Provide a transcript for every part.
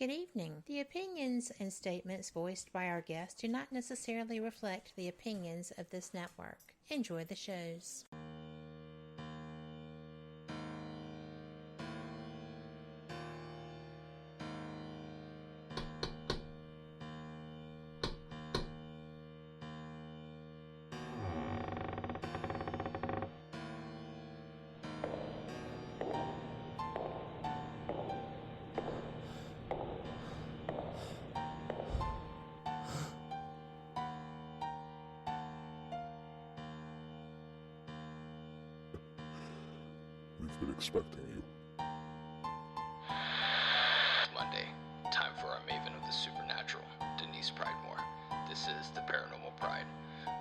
Good evening. The opinions and statements voiced by our guests do not necessarily reflect the opinions of this network. Enjoy the shows. We've been expecting you. Monday, time for our maven of the supernatural, Denise Pridemore. This is the Paranormal Pride.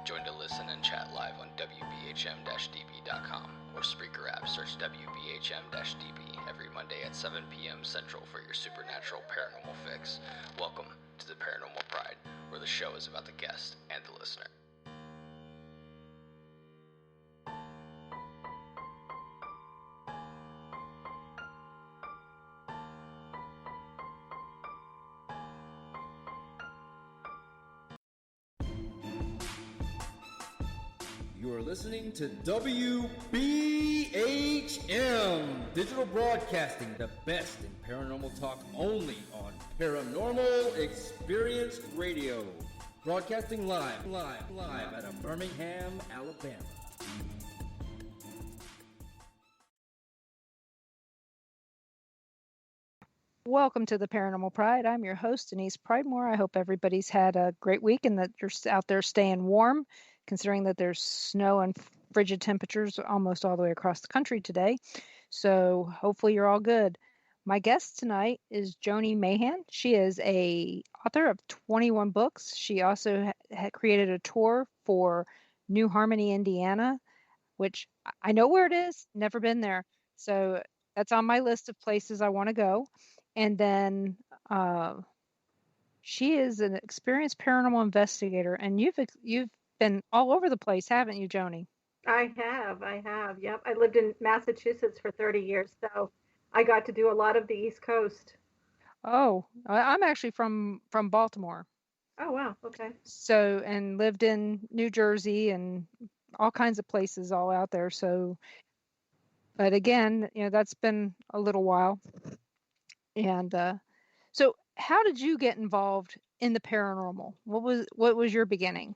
Join to listen and chat live on WBHM-DB.com or Spreaker app. Search WBHM-DB every Monday at 7 p.m. Central for your supernatural paranormal fix. Welcome to the Paranormal Pride, where the show is about the guest and the listener. You're listening to WBHM Digital Broadcasting, the best in paranormal talk only on Paranormal Experience Radio. Broadcasting live out of Birmingham, Alabama. Welcome to the Paranormal Pride. I'm your host, Denise Pridemore. I hope everybody's had a great week and that you're out there staying warm, considering that there's snow and frigid temperatures almost all the way across the country today. So hopefully you're all good. My guest tonight is Joni Mayhan. She is a author of 21 books. She also had created a tour for New Harmony, Indiana, which I know where it is, never been there. So that's on my list of places I want to go. And then she is an experienced paranormal investigator, and you've been all over the place, haven't you, Joni? I have. Yep. I lived in Massachusetts for 30 years, so I got to do a lot of the East Coast. Oh, I'm actually from Baltimore. Oh, wow. Okay. So, and lived in New Jersey and all kinds of places all out there. So, but again, that's been a little while. And so how did you get involved in the paranormal? What was your beginning?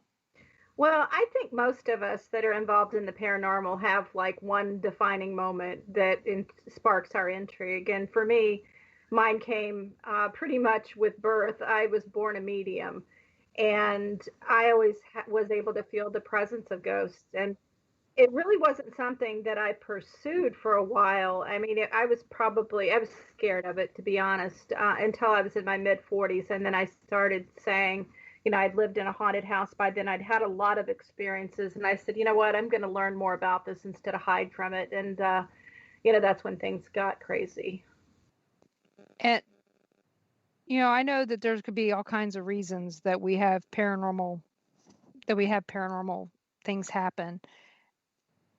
Well, I think most of us that are involved in the paranormal have like one defining moment that sparks our intrigue. And for me, mine came pretty much with birth. I was born a medium, and I always was able to feel the presence of ghosts. And it really wasn't something that I pursued for a while. I mean, I was scared of it, to be honest, until I was in my mid 40s. And then I started saying, I'd lived in a haunted house by then. I'd had a lot of experiences. And I said, you know what, I'm going to learn more about this instead of hide from it. And, that's when things got crazy. And, I know that there could be all kinds of reasons that we have paranormal things happen.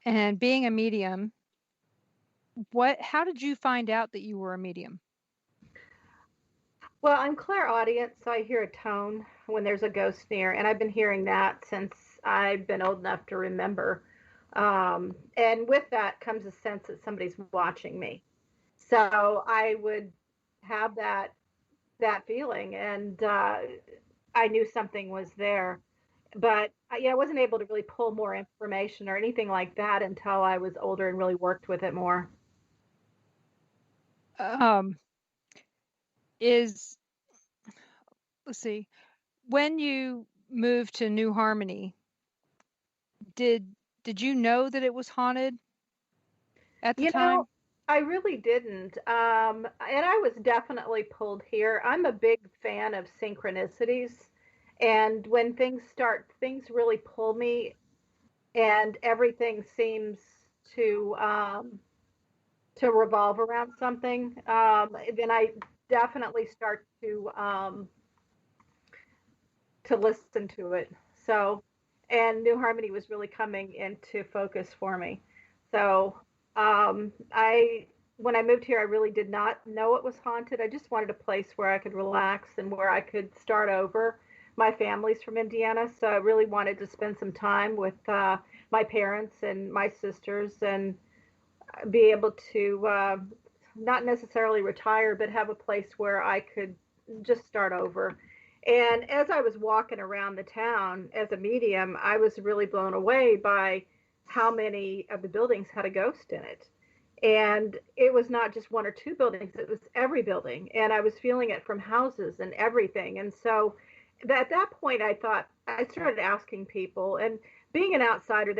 And being a medium, how did you find out that you were a medium? Well, I'm clairaudient, so I hear a tone when there's a ghost near, and I've been hearing that since I've been old enough to remember. And with that comes a sense that somebody's watching me. So I would have that feeling, and I knew something was there. But I wasn't able to really pull more information or anything like that until I was older and really worked with it more. Let's see, when you moved to New Harmony, did you know that it was haunted at the time? I really didn't. And I was definitely pulled here. I'm a big fan of synchronicities. And when things really pull me, and everything seems to revolve around something, then I definitely start to listen to it. So, and New Harmony was really coming into focus for me. So I when I moved here, I really did not know it was haunted. I just wanted a place where I could relax and where I could start over. My family's from Indiana, so I really wanted to spend some time with my parents and my sisters and be able to not necessarily retire, but have a place where I could just start over. And as I was walking around the town as a medium, I was really blown away by how many of the buildings had a ghost in it. And it was not just one or two buildings, it was every building. And I was feeling it from houses and everything. And so at that point, I thought, I started asking people, and being an outsider,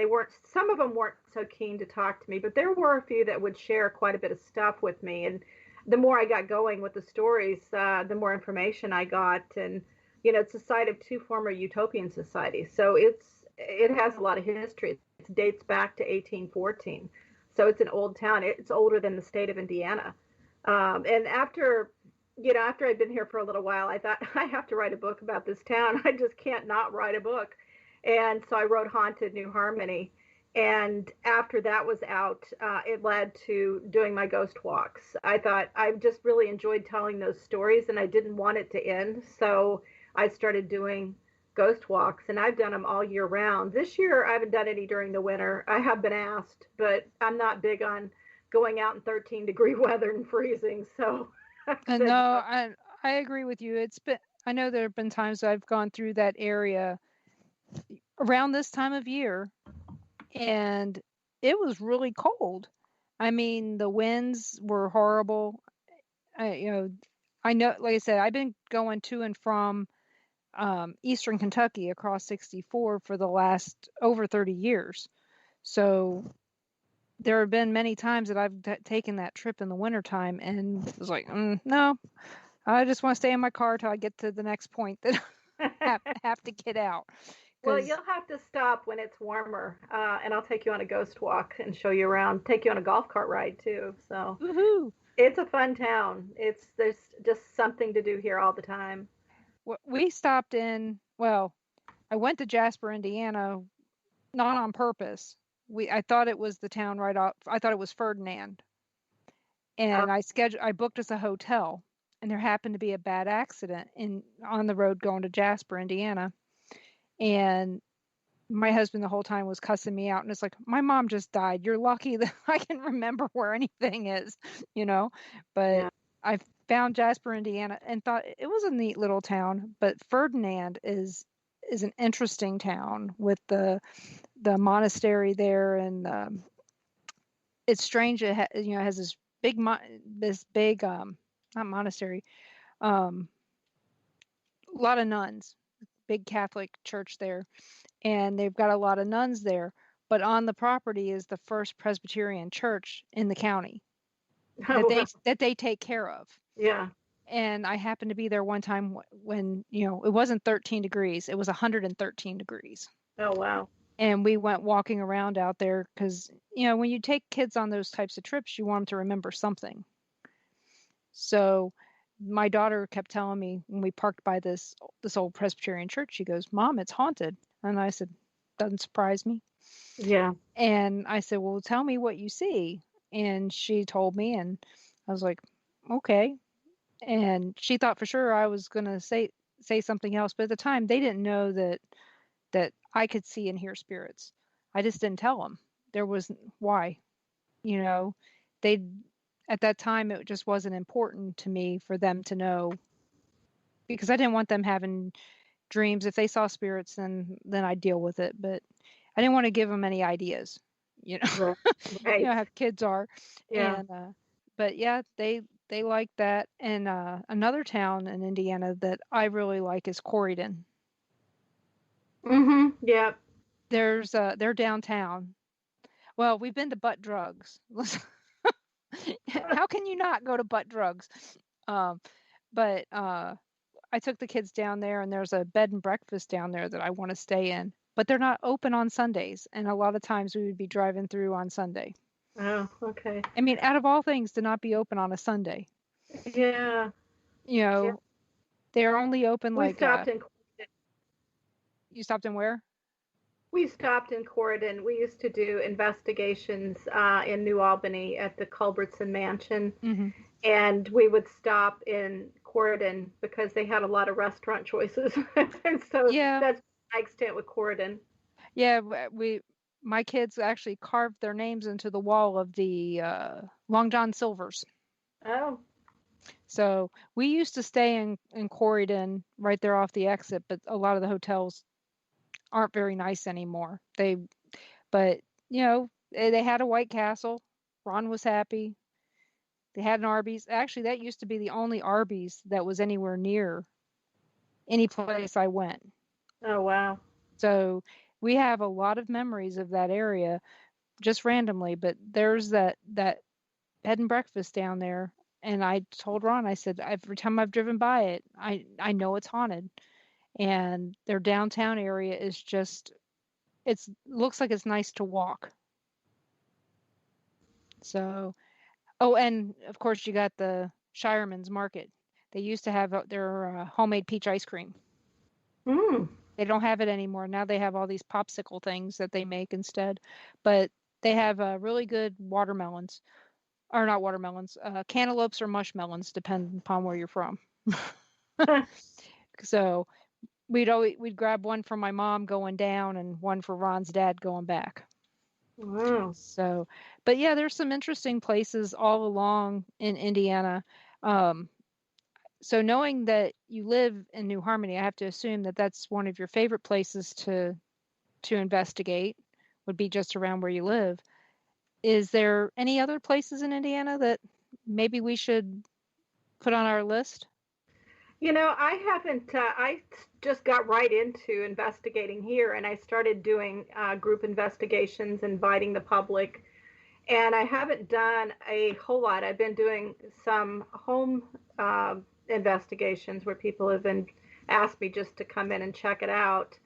some of them weren't so keen to talk to me, but there were a few that would share quite a bit of stuff with me. And the more I got going with the stories, the more information I got. And, it's the site of two former utopian societies. So it has a lot of history. It dates back to 1814. So it's an old town. It's older than the state of Indiana. And after I'd been here for a little while, I thought, I have to write a book about this town. I just can't not write a book. And so I wrote Haunted New Harmony. And after that was out, it led to doing my ghost walks. I thought I just really enjoyed telling those stories, and I didn't want it to end. So I started doing ghost walks, and I've done them all year round. This year, I haven't done any during the winter. I have been asked, but I'm not big on going out in 13-degree weather and freezing. So no, I agree with you. I know there have been times I've gone through that area around this time of year, and it was really cold. I mean, the winds were horrible. I know, like I said, I've been going to and from Eastern Kentucky across 64 for the last over 30 years. So there have been many times that I've taken that trip in the wintertime and was like, no, I just want to stay in my car till I get to the next point that I have to get out. Well, you'll have to stop when it's warmer, and I'll take you on a ghost walk and show you around. Take you on a golf cart ride too. So woohoo! It's a fun town. There's just something to do here all the time. We stopped in. Well, I went to Jasper, Indiana, not on purpose. I thought it was the town right off. I thought it was Ferdinand, and I booked us a hotel, and there happened to be a bad accident on the road going to Jasper, Indiana. And my husband the whole time was cussing me out, and it's like, my mom just died. You're lucky that I can remember where anything is, but yeah. I found Jasper, Indiana, and thought it was a neat little town, but Ferdinand is an interesting town with the monastery there, and it's strange. It has this big not monastery, a lot of nuns. Big Catholic church there, and they've got a lot of nuns there, but on the property is the first Presbyterian church in the county that they take care of. Yeah. And I happened to be there one time when it wasn't 13 degrees, it was 113 degrees. Oh wow. And we went walking around out there because when you take kids on those types of trips, you want them to remember something. So my daughter kept telling me when we parked by this old Presbyterian church, she goes, "Mom, it's haunted." And I said, "Doesn't surprise me." Yeah. And I said, "Well, tell me what you see." And she told me, and I was like, "Okay." And she thought for sure I was going to say something else. But at the time, they didn't know that I could see and hear spirits. I just didn't tell them. There was why, at that time, it just wasn't important to me for them to know, because I didn't want them having dreams. If they saw spirits, then I'd deal with it. But I didn't want to give them any ideas, Right. how kids are. Yeah. And, but yeah, they like that. And another town in Indiana that I really like is Corydon. Mm-hmm. Yeah. They're downtown. Well, we've been to Butt Drugs. How can you not go to Butt Drugs? But I took the kids down there, and there's a bed and breakfast down there that I want to stay in, but they're not open on Sundays. And a lot of times we would be driving through on Sunday. Oh, okay. I mean, out of all things, to not be open on a Sunday. Yeah. They're only open we stopped in. You stopped in where? We stopped in Corydon. We used to do investigations in New Albany at the Culbertson Mansion, Hmm. and we would stop in Corydon because they had a lot of restaurant choices, and so Yeah, that's my extent with Corydon. yeah. My kids actually carved their names into the wall of the Long John Silver's. Oh, So we used to stay in Corydon right there off the exit, but a lot of the hotels aren't very nice anymore. But they had a White Castle. Ron was happy. They had an Arby's. Actually, that used to be the only Arby's that was anywhere near any place I went. oh wow. So we have a lot of memories of that area just randomly, but there's that bed and breakfast down there. And I told Ron, I said, every time I've driven by it, I know it's haunted. And their downtown area is just, it's looks like it's nice to walk. So, oh, and of course you got the Shireman's Market. They used to have their homemade peach ice cream. Hmm. They don't have it anymore. Now they have all these popsicle things that they make instead. But they have really good watermelons, or not watermelons, cantaloupes or mushmelons, depending upon where you're from. So we'd grab one for my mom going down and one for Ron's dad going back. Wow. So, but yeah, there's some interesting places all along in Indiana. Um, so knowing that you live in New Harmony, I have to assume that that's one of your favorite places to investigate would be just around where you live. Is there any other places in Indiana that maybe we should put on our list? I haven't, I just got right into investigating here, and I started doing group investigations, inviting the public. And I haven't done a whole lot. I've been doing some home investigations where people have been asked me just to come in and check it out,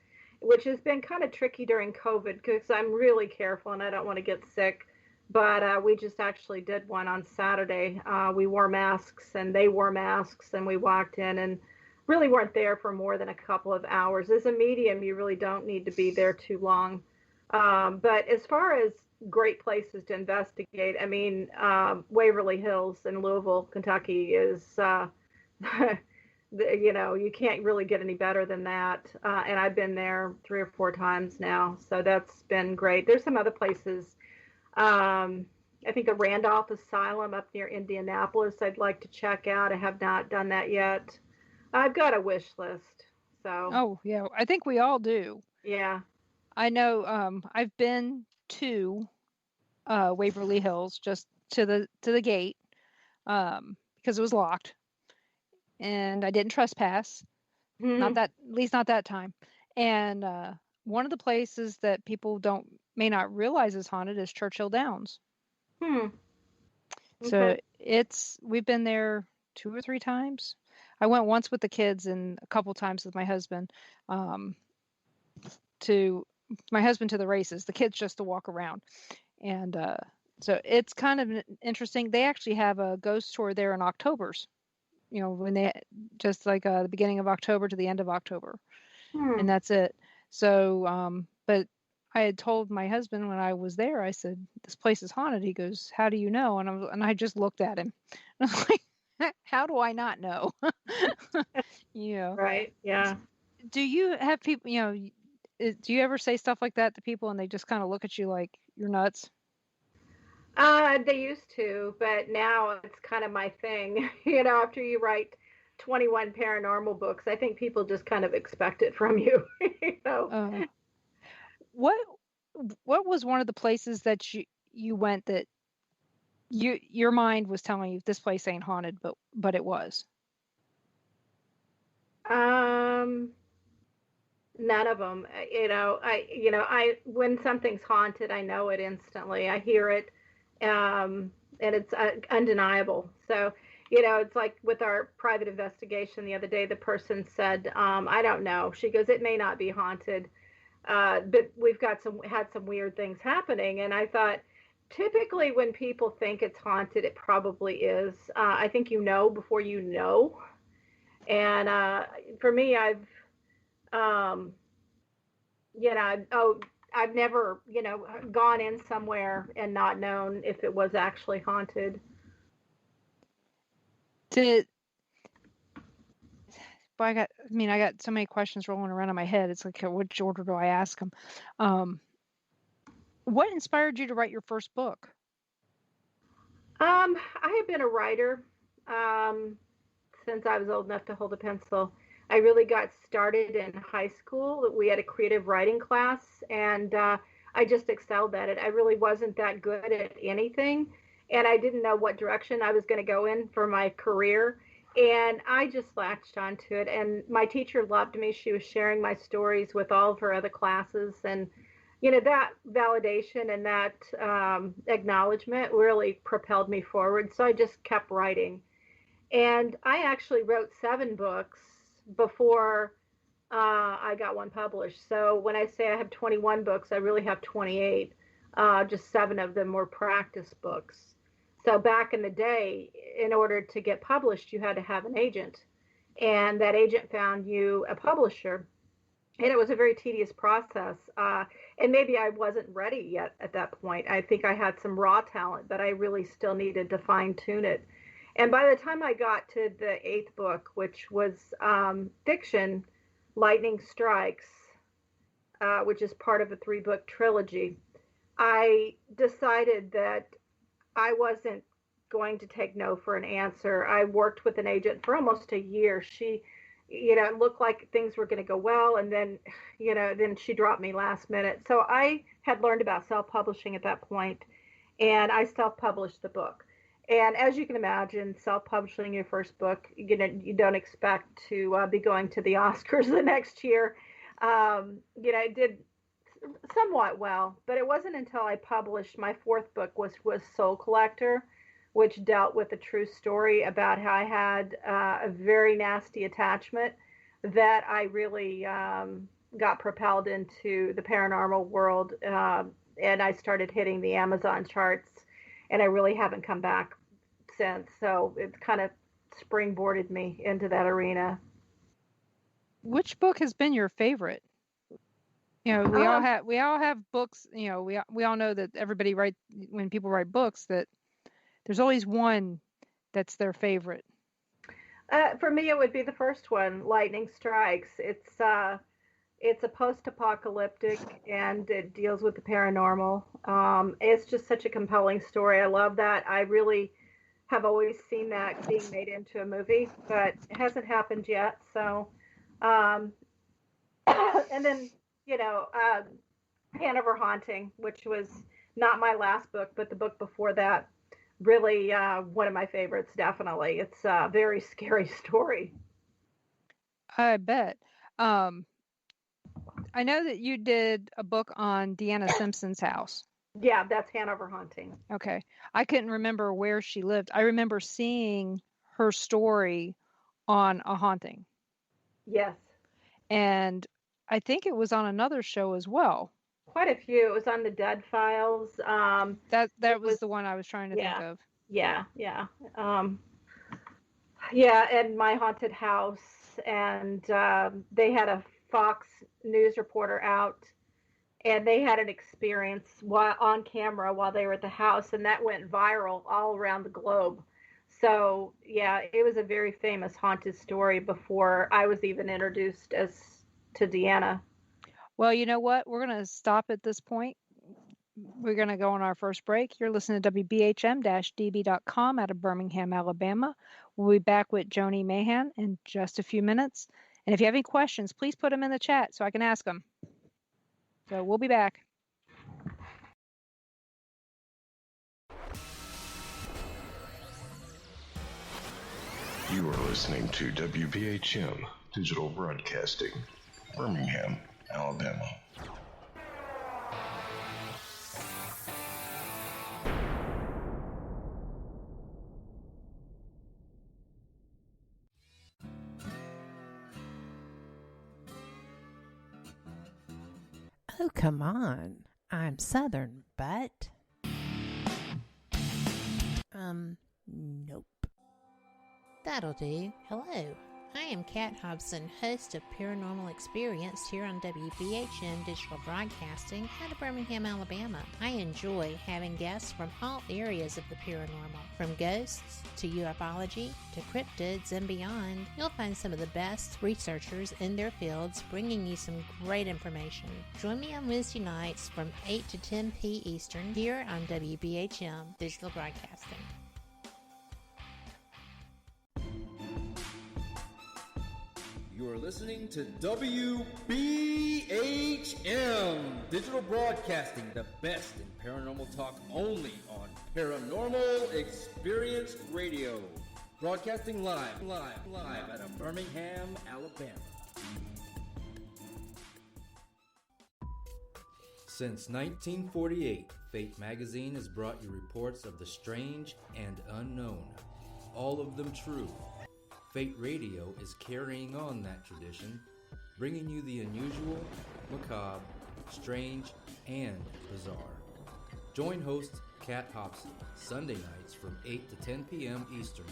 which has been kind of tricky during COVID because I'm really careful and I don't want to get sick. But we just actually did one on Saturday. We wore masks and they wore masks, and we walked in and really weren't there for more than a couple of hours. As a medium, you really don't need to be there too long. But as far as great places to investigate, I mean, Waverly Hills in Louisville, Kentucky is, you can't really get any better than that. And I've been there 3 or 4 times now, so that's been great. There's some other places. I think the Randolph Asylum up near Indianapolis I'd like to check out. I have not done that yet. I've got a wish list. So, Oh, yeah, I think we all do. yeah. I know I've been to Waverly Hills just to the gate because it was locked and I didn't trespass. Not Hmm. that, at least not that time. And one of the places that people may not realize is haunted is Churchill Downs. Hmm. So Okay. we've been there 2 or 3 times. I went once with the kids and a couple times with my husband to my husband to the races, the kids just to walk around. And so it's kind of interesting. They actually have a ghost tour there in October's, when they just like the beginning of October to the end of October, and Hmm. that's it. So, but I had told my husband when I was there, I said, "This place is haunted." He goes, "How do you know?" And I just looked at him. And I'm like, "How do I not know?" you know. Right. Yeah. Do you have people? Do you ever say stuff like that to people and they just kind of look at you like you're nuts? They used to, but now it's kind of my thing. After you write 21 paranormal books, I think people just kind of expect it from you. you know. Uh, what what was one of the places that you went that your mind was telling you this place ain't haunted, but it was? Um, None of them. I when something's haunted, I know it instantly. I hear it, and it's undeniable. So, it's like with our private investigation the other day, the person said, "I don't know." She goes, "It may not be haunted, but we've had some weird things happening." And I thought, typically when people think it's haunted, it probably is. I think before you know. And for me, I've um, oh, I've never, gone in somewhere and not known if it was actually haunted. I got so many questions rolling around in my head. It's like, which order do I ask them? What inspired you to write your first book? I have been a writer since I was old enough to hold a pencil. I really got started in high school. We had a creative writing class, and I just excelled at it. I really wasn't that good at anything, and I didn't know what direction I was going to go in for my career. And I just latched onto it. And my teacher loved me. She was sharing my stories with all of her other classes. And, that validation and that acknowledgement really propelled me forward. So I just kept writing. And I actually wrote 7 books before I got one published. So when I say I have 21 books, I really have 28. Just 7 of them were practice books. So back in the day, in order to get published, you had to have an agent. And that agent found you a publisher. And it was a very tedious process. And maybe I wasn't ready yet at that point. I think I had some raw talent, but I really still needed to fine tune it. And by the time I got to the 8th book, which was fiction, Lightning Strikes, which is part of a 3-book trilogy, I decided that I wasn't going to take no for an answer. I worked with an agent for almost a year. She, it looked like things were going to go well, and then, then she dropped me last minute. So I had learned about self-publishing at that point, and I self-published the book. And as you can imagine, self-publishing your first book, you don't expect to be going to the Oscars the next year. It did somewhat well, but it wasn't until I published my 4th book, was Soul Collector, which dealt with a true story about how I had a very nasty attachment, that I really got propelled into the paranormal world, and I started hitting the Amazon charts, and I really haven't come back since. So it kind of springboarded me into that arena. Which book has been your favorite? We all have books. We all know that when people write books, that there's always one that's their favorite. For me, it would be the first one, Lightning Strikes. It's a post-apocalyptic, and it deals with the paranormal. It's just such a compelling story. I love that. I really have always seen that being made into a movie, but it hasn't happened yet. So, and then, Hanover Haunting, which was not my last book, but the book before that, really one of my favorites, definitely. It's a very scary story. I bet. I know that you did a book on Deanna Simpson's house. Yeah, that's Hanover Haunting. Okay. I couldn't remember where she lived. I remember seeing her story on A Haunting. Yes. And I think it was on another show as well. Quite a few. It was on the Dead Files. That was the one I was trying to think of. Yeah. And My Haunted House. And they had a Fox News reporter out, and they had an experience on camera while they were at the house, and that went viral all around the globe. So, yeah, it was a very famous haunted story before I was even introduced to Deanna. Well, you know what? We're going to stop at this point. We're going to go on our first break. You're listening to WBHM-DB.com out of Birmingham, Alabama. We'll be back with Joni Mayhan in just a few minutes. And if you have any questions, please put them in the chat so I can ask them. So we'll be back. You are listening to WBHM Digital Broadcasting, Birmingham, Alabama. Oh, come on. I'm Southern, but... nope. That'll do. Hello, I am Kat Hobson, host of Paranormal Experience here on WBHM Digital Broadcasting out of Birmingham, Alabama. I enjoy having guests from all areas of the paranormal, from ghosts to ufology to cryptids and beyond. You'll find some of the best researchers in their fields bringing you some great information. Join me on Wednesday nights from 8 to 10 p. Eastern here on WBHM Digital Broadcasting. You are listening to WBHM Digital Broadcasting, the best in paranormal talk only on Paranormal Experience Radio. Broadcasting live out of Birmingham, Alabama. Since 1948, Fate Magazine has brought you reports of the strange and unknown, all of them true. Fate Radio is carrying on that tradition, bringing you the unusual, macabre, strange, and bizarre. Join host Kat Hobson Sunday nights from 8 to 10 p.m. Eastern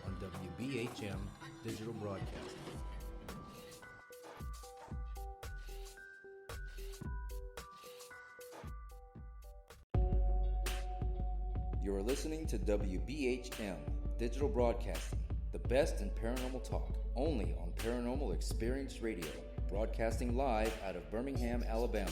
on WBHM Digital Broadcasting. You are listening to WBHM Digital Broadcasting, the best in paranormal talk, only on Paranormal Experience Radio, broadcasting live out of Birmingham, Alabama.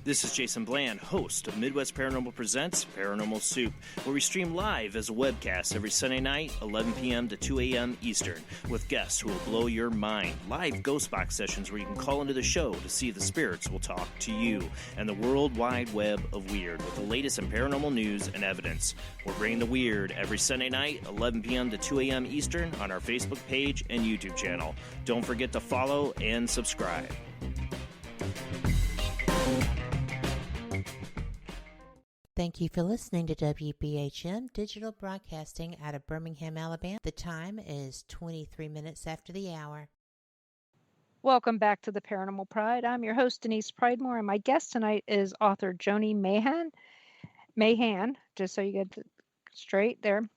This is Jason Bland, host of Midwest Paranormal Presents Paranormal Soup, where we stream live as a webcast every Sunday night, 11 p.m. to 2 a.m. Eastern, with guests who will blow your mind. Live ghost box sessions where you can call into the show to see if the spirits will talk to you, and the world wide web of weird with the latest in paranormal news and evidence. We're bringing the weird every Sunday night, 11 p.m. to 2 a.m. Eastern on our Facebook page and YouTube channel. Don't forget to follow and subscribe. Thank you for listening to WBHM Digital Broadcasting out of Birmingham, Alabama. The time is 23 minutes after the hour. Welcome back to the Paranormal Pride. I'm your host, Denise Pridemore, and my guest tonight is author Joni Mayhan, just so you get it straight there.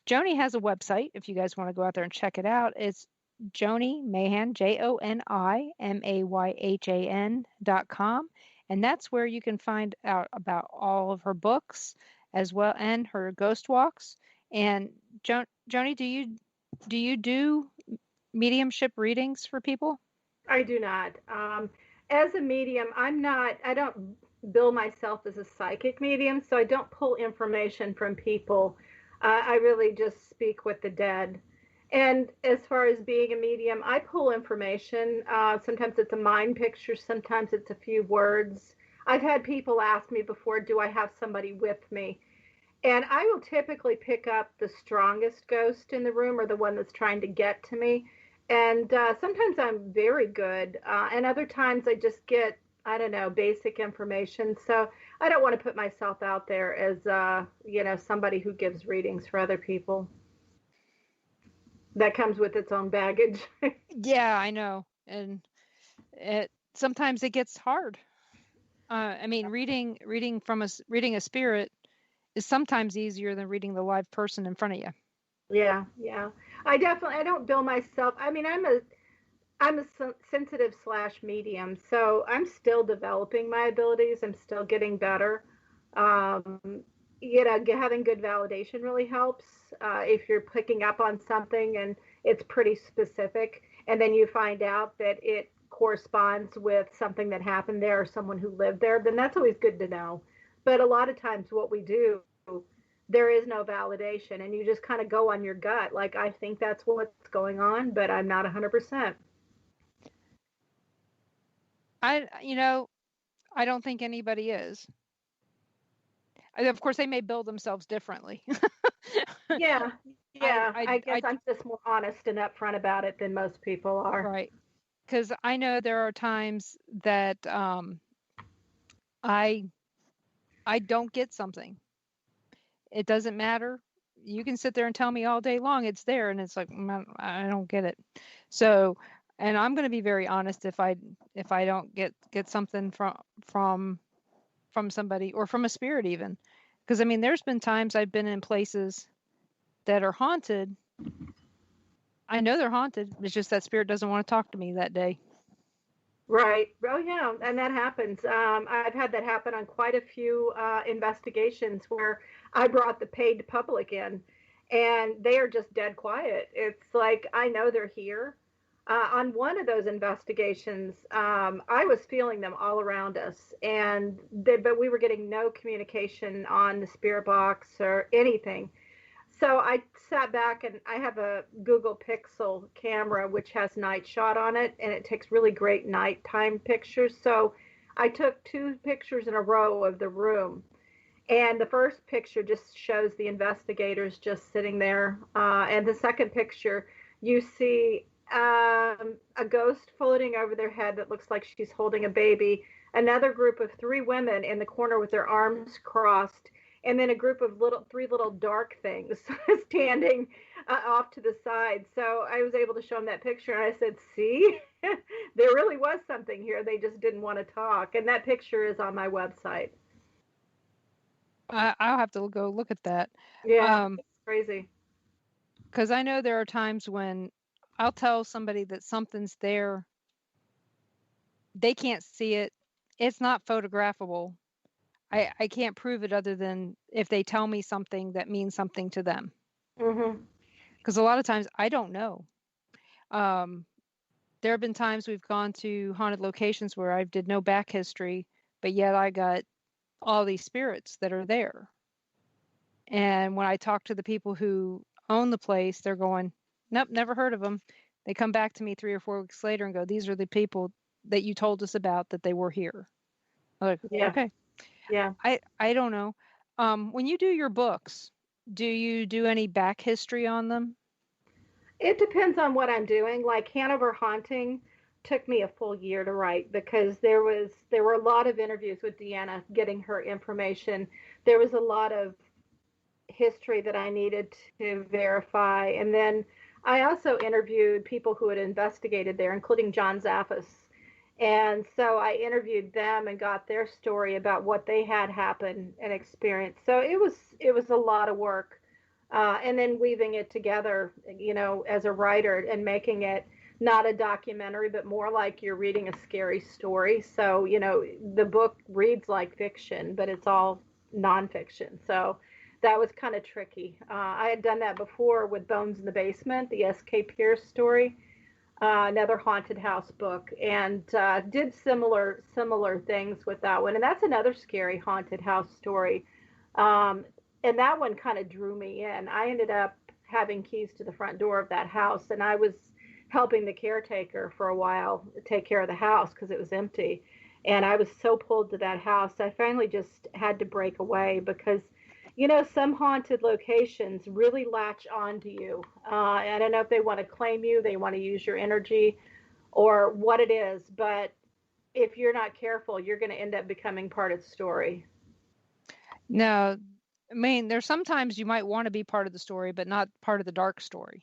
Joni has a website, if you guys want to go out there and check it out. It's Joni Mayhan, JoniMayhan.com. And that's where you can find out about all of her books as well and her ghost walks. And Joni, do you do mediumship readings for people? I do not. As a medium, I don't bill myself as a psychic medium, so I don't pull information from people. I really just speak with the dead. And as far as being a medium, I pull information. Sometimes it's a mind picture. Sometimes it's a few words. I've had people ask me before, do I have somebody with me? And I will typically pick up the strongest ghost in the room or the one that's trying to get to me. And sometimes I'm very good. And other times I just get, basic information. So I don't want to put myself out there as, somebody who gives readings for other people. That comes with its own baggage. Yeah, I know. And sometimes it gets hard. Reading a spirit is sometimes easier than reading the live person in front of you. Yeah. I don't bill myself. I'm a sensitive / medium, so I'm still developing my abilities. I'm still getting better. Having good validation really helps. If you're picking up on something and it's pretty specific, and then you find out that it corresponds with something that happened there or someone who lived there, then that's always good to know. But a lot of times what we do, there is no validation, and you just kind of go on your gut. Like, I think that's what's going on, but I'm not 100%. I don't think anybody is. Of course, they may build themselves differently. Yeah. I guess I'm just more honest and upfront about it than most people are. Right. Because I know there are times that I don't get something. It doesn't matter. You can sit there and tell me all day long it's there, and it's like, I don't get it. So And I'm going to be very honest if I don't get something from somebody or from a spirit even. Because I mean, there's been times I've been in places that are haunted. I know they're haunted. It's just that spirit doesn't want to talk to me that day. Right. Oh, yeah. And that happens. I've had that happen on quite a few investigations where I brought the paid public in and they are just dead quiet. It's like, I know they're here. On one of those investigations, I was feeling them all around us, but we were getting no communication on the spirit box or anything. So I sat back, and I have a Google Pixel camera, which has night shot on it, and it takes really great nighttime pictures. So I took 2 pictures in a row of the room. And the first picture just shows the investigators just sitting there. And the second picture, you see a ghost floating over their head that looks like she's holding a baby. Another group of 3 women in the corner with their arms crossed. And then a group of 3 little dark things standing off to the side. So I was able to show them that picture, and I said, see, there really was something here. They just didn't want to talk. And that picture is on my website. I'll have to go look at that. Yeah, it's crazy. Because I know there are times when I'll tell somebody that something's there. They can't see it. It's not photographable. I can't prove it other than if they tell me something that means something to them. Because a lot of times I don't know. There have been times we've gone to haunted locations where I did no back history, but yet I got all these spirits that are there. And when I talk to the people who own the place, they're going, nope, never heard of them. They come back to me 3 or 4 weeks later and go, these are the people that you told us about, that they were here. I'm like, yeah. Okay. Yeah. I don't know. When you do your books, do you do any back history on them? It depends on what I'm doing. Like Hanover Haunting took me a full year to write because there were a lot of interviews with Deanna getting her information. There was a lot of history that I needed to verify. And then I also interviewed people who had investigated there, including John Zaffis. And so I interviewed them and got their story about what they had happen and experienced. So it was a lot of work. And then weaving it together, as a writer and making it not a documentary, but more like you're reading a scary story. So, the book reads like fiction, but it's all nonfiction. So that was kind of tricky. I had done that before with Bones in the Basement, the S.K. Pierce story. Another haunted house book, and did similar things with that one. And that's another scary haunted house story. And that one kind of drew me in. I ended up having keys to the front door of that house, and I was helping the caretaker for a while take care of the house because it was empty. And I was so pulled to that house, I finally just had to break away because some haunted locations really latch on to you. I don't know if they want to claim you, they want to use your energy or what it is, but if you're not careful, you're going to end up becoming part of the story. No, I mean, there's sometimes you might want to be part of the story, but not part of the dark story.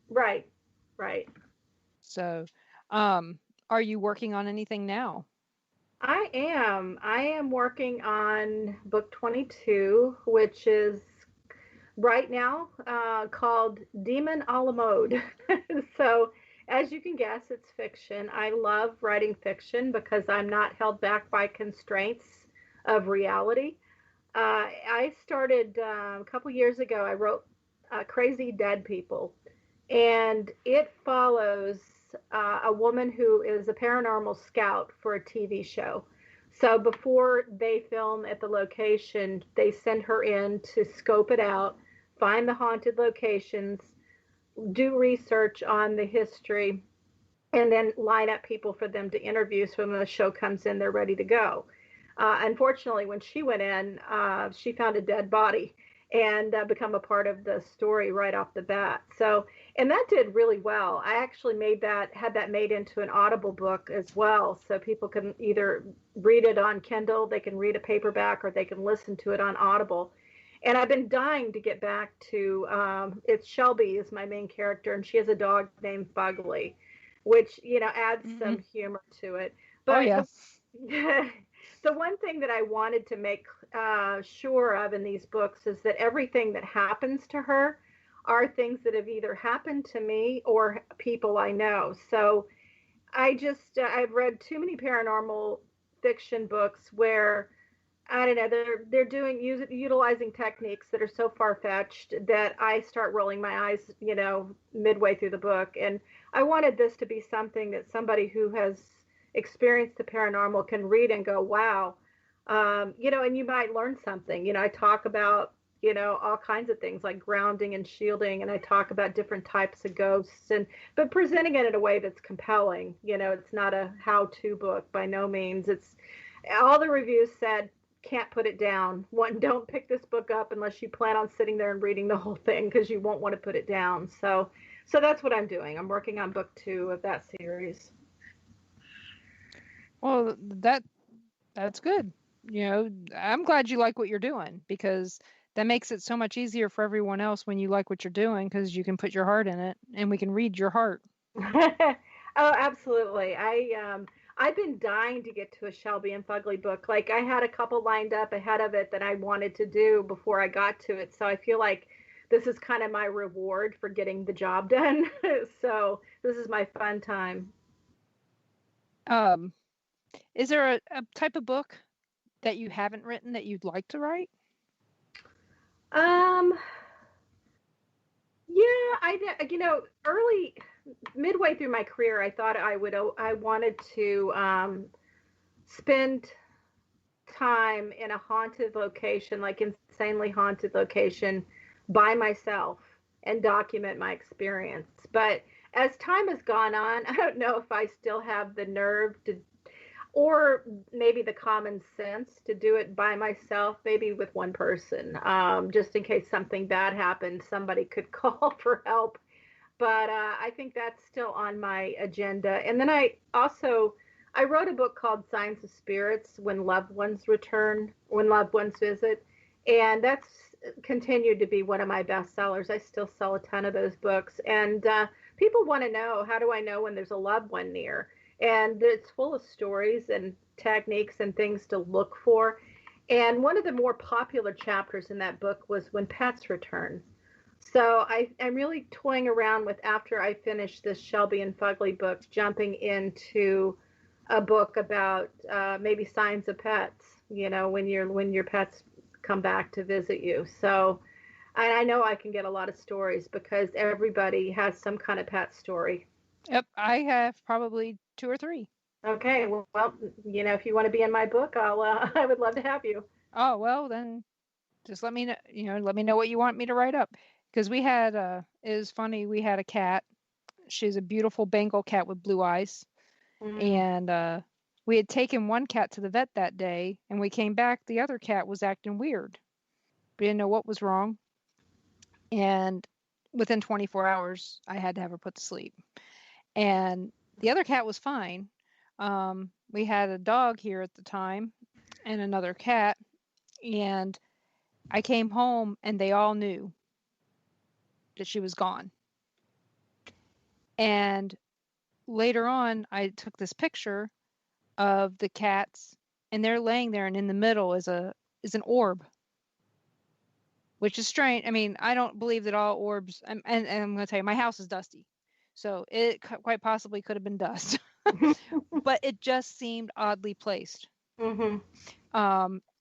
Right. So, are you working on anything now? I am working on book 22, which is right now called Demon a la Mode. So as you can guess, it's fiction. I love writing fiction because I'm not held back by constraints of reality. I started a couple years ago, I wrote Crazy Dead People, and it follows a woman who is a paranormal scout for a TV show. So before they film at the location, they send her in to scope it out, find the haunted locations, do research on the history, and then line up people for them to interview. So when the show comes in, they're ready to go. Unfortunately, when she went in, she found a dead body and become a part of the story right off the bat. So, and that did really well. I actually had that made into an Audible book as well. So people can either read it on Kindle, they can read a paperback, or they can listen to it on Audible. And I've been dying to get back to, it's Shelby is my main character, and she has a dog named Bugley. which, adds Mm-hmm. some humor to it. Oh, But yeah. the one thing that I wanted to make sure of in these books is that everything that happens to her are things that have either happened to me or people I know. So I've read too many paranormal fiction books where I don't know, they're utilizing techniques that are so far fetched that I start rolling my eyes, midway through the book. And I wanted this to be something that somebody who has experienced the paranormal can read and go, wow, and you might learn something. I talk about, all kinds of things like grounding and shielding, and I talk about different types of ghosts, but presenting it in a way that's compelling. It's not a how-to book by no means. It's all the reviews said, can't put it down. One, don't pick this book up unless you plan on sitting there and reading the whole thing, because you won't want to put it down. So that's what I'm doing. I'm working on book 2 of that series. Well, that's good. I'm glad you like what you're doing, because that makes it so much easier for everyone else when you like what you're doing, because you can put your heart in it and we can read your heart. Oh, absolutely. I've been dying to get to a Shelby and Fugly book. Like, I had a couple lined up ahead of it that I wanted to do before I got to it. So I feel like this is kind of my reward for getting the job done. So this is my fun time. Is there a type of book that you haven't written that you'd like to write? Yeah, midway through my career, I thought I wanted to spend time in a haunted location, like insanely haunted location, by myself and document my experience. But as time has gone on, I don't know if I still have the nerve to, or maybe the common sense to do it by myself, maybe with one person, just in case something bad happened, somebody could call for help. But I think that's still on my agenda. And then I wrote a book called Signs of Spirits, When Loved Ones Visit. And that's continued to be one of my bestsellers. I still sell a ton of those books. And people want to know, how do I know when there's a loved one near? And it's full of stories and techniques and things to look for. And one of the more popular chapters in that book was When Pets Return. So I'm really toying around with, after I finish this Shelby and Fugly book, jumping into a book about maybe signs of pets, when your pets come back to visit you. So I know I can get a lot of stories because everybody has some kind of pet story. Yep, I have probably 2 or 3. Okay, well, if you want to be in my book, I would love to have you. Oh, well, then just let me know, let me know what you want me to write up. Because we had, it was funny, we had a cat. She's a beautiful Bengal cat with blue eyes. Mm. And we had taken one cat to the vet that day, and we came back, the other cat was acting weird. We didn't know what was wrong. And within 24 hours, I had to have her put to sleep. And the other cat was fine. We had a dog here at the time and another cat. And I came home and they all knew that she was gone. And later on, I took this picture of the cats, and they're laying there, and in the middle is an orb, which is strange. I mean, I don't believe that all orbs, and I'm going to tell you, my house is dusty, so it quite possibly could have been dust, but it just seemed oddly placed. Mm-hmm.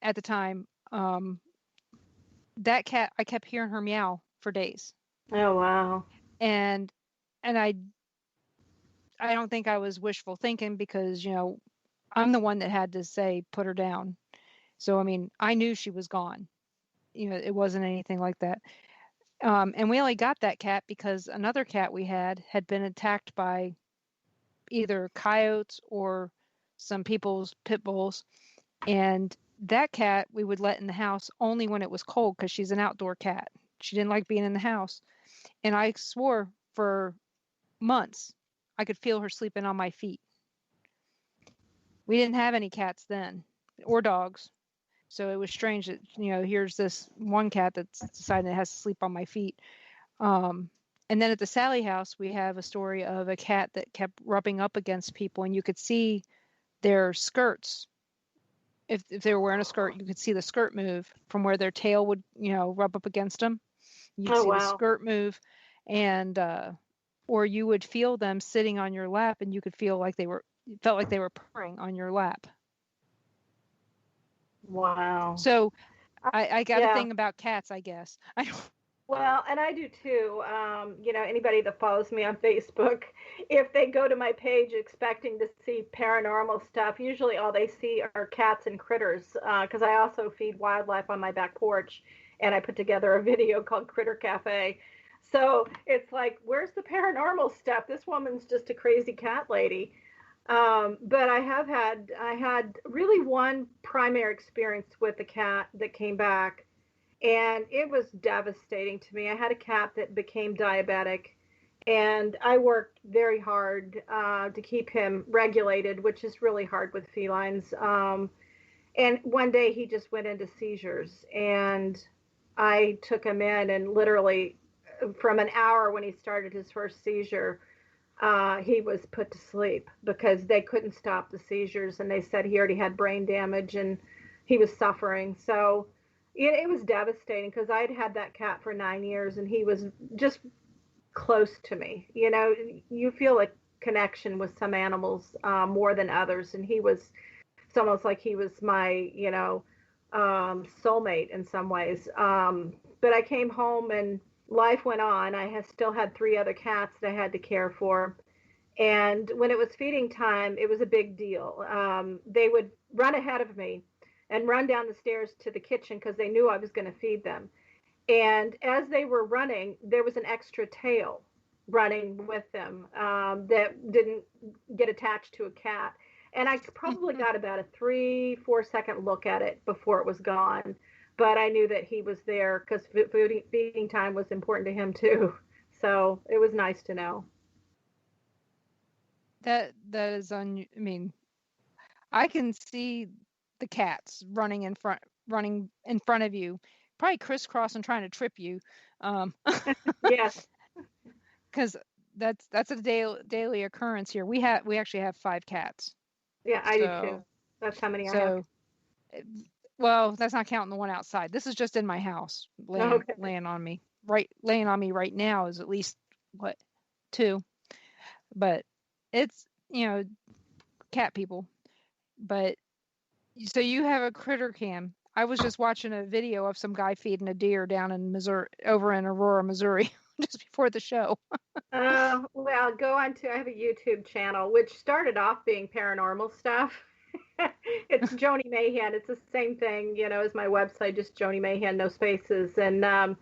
At the time, that cat, I kept hearing her meow for days. Oh, wow. And I don't think I was wishful thinking, because, I'm the one that had to say, put her down. So, I mean, I knew she was gone. It wasn't anything like that. And we only got that cat because another cat we had been attacked by either coyotes or some people's pit bulls. And that cat we would let in the house only when it was cold, because she's an outdoor cat. She didn't like being in the house. And I swore for months I could feel her sleeping on my feet. We didn't have any cats then, or dogs. So it was strange that, here's this one cat that's deciding it has to sleep on my feet. And then at the Sally house, we have a story of a cat that kept rubbing up against people, and you could see their skirts. If they were wearing a skirt, you could see the skirt move from where their tail would, rub up against them. You'd see the skirt move, and or you would feel them sitting on your lap, and you could felt like they were purring on your lap. Wow. So I got a thing about cats, I guess. Well, and I do too. Anybody that follows me on Facebook, if they go to my page expecting to see paranormal stuff, usually all they see are cats and critters, because I also feed wildlife on my back porch, and I put together a video called Critter Cafe. So it's like, where's the paranormal stuff? This woman's just a crazy cat lady. But I had really one primary experience with a cat that came back. And it was devastating to me. I had a cat that became diabetic, and I worked very hard to keep him regulated, which is really hard with felines. And one day he just went into seizures, and I took him in, and literally from an hour when he started his first seizure, he was put to sleep because they couldn't stop the seizures, and they said he already had brain damage and he was suffering. So it was devastating because I'd had that cat for 9 years, and he was just close to me. You feel a connection with some animals more than others, and it's almost like he was my, soulmate in some ways. But I came home and life went on. I still had 3 other cats that I had to care for. And when it was feeding time, it was a big deal. They would run ahead of me and run down the stairs to the kitchen because they knew I was going to feed them. And as they were running, there was an extra tail running with them that didn't get attached to a cat. And I probably got about a 3-4 second look at it before it was gone. But I knew that he was there because feeding time was important to him too. So it was nice to know. That is I can see the cats running in front of you, probably crisscrossing, trying to trip you. Yes, because that's a daily occurrence here. We actually have 5 cats. Yeah, I do too. That's how many I have. Well, that's not counting the one outside. This is just in my house, laying on me. Laying on me right now is at least 2, but it's cat people. But so you have a critter cam. I was just watching a video of some guy feeding a deer down in Missouri, over in Aurora, Missouri, just before the show. Well, go on to, I have a YouTube channel, which started off being paranormal stuff. It's Joni Mayhan. It's the same thing, as my website, just Joni Mayhan, no spaces. And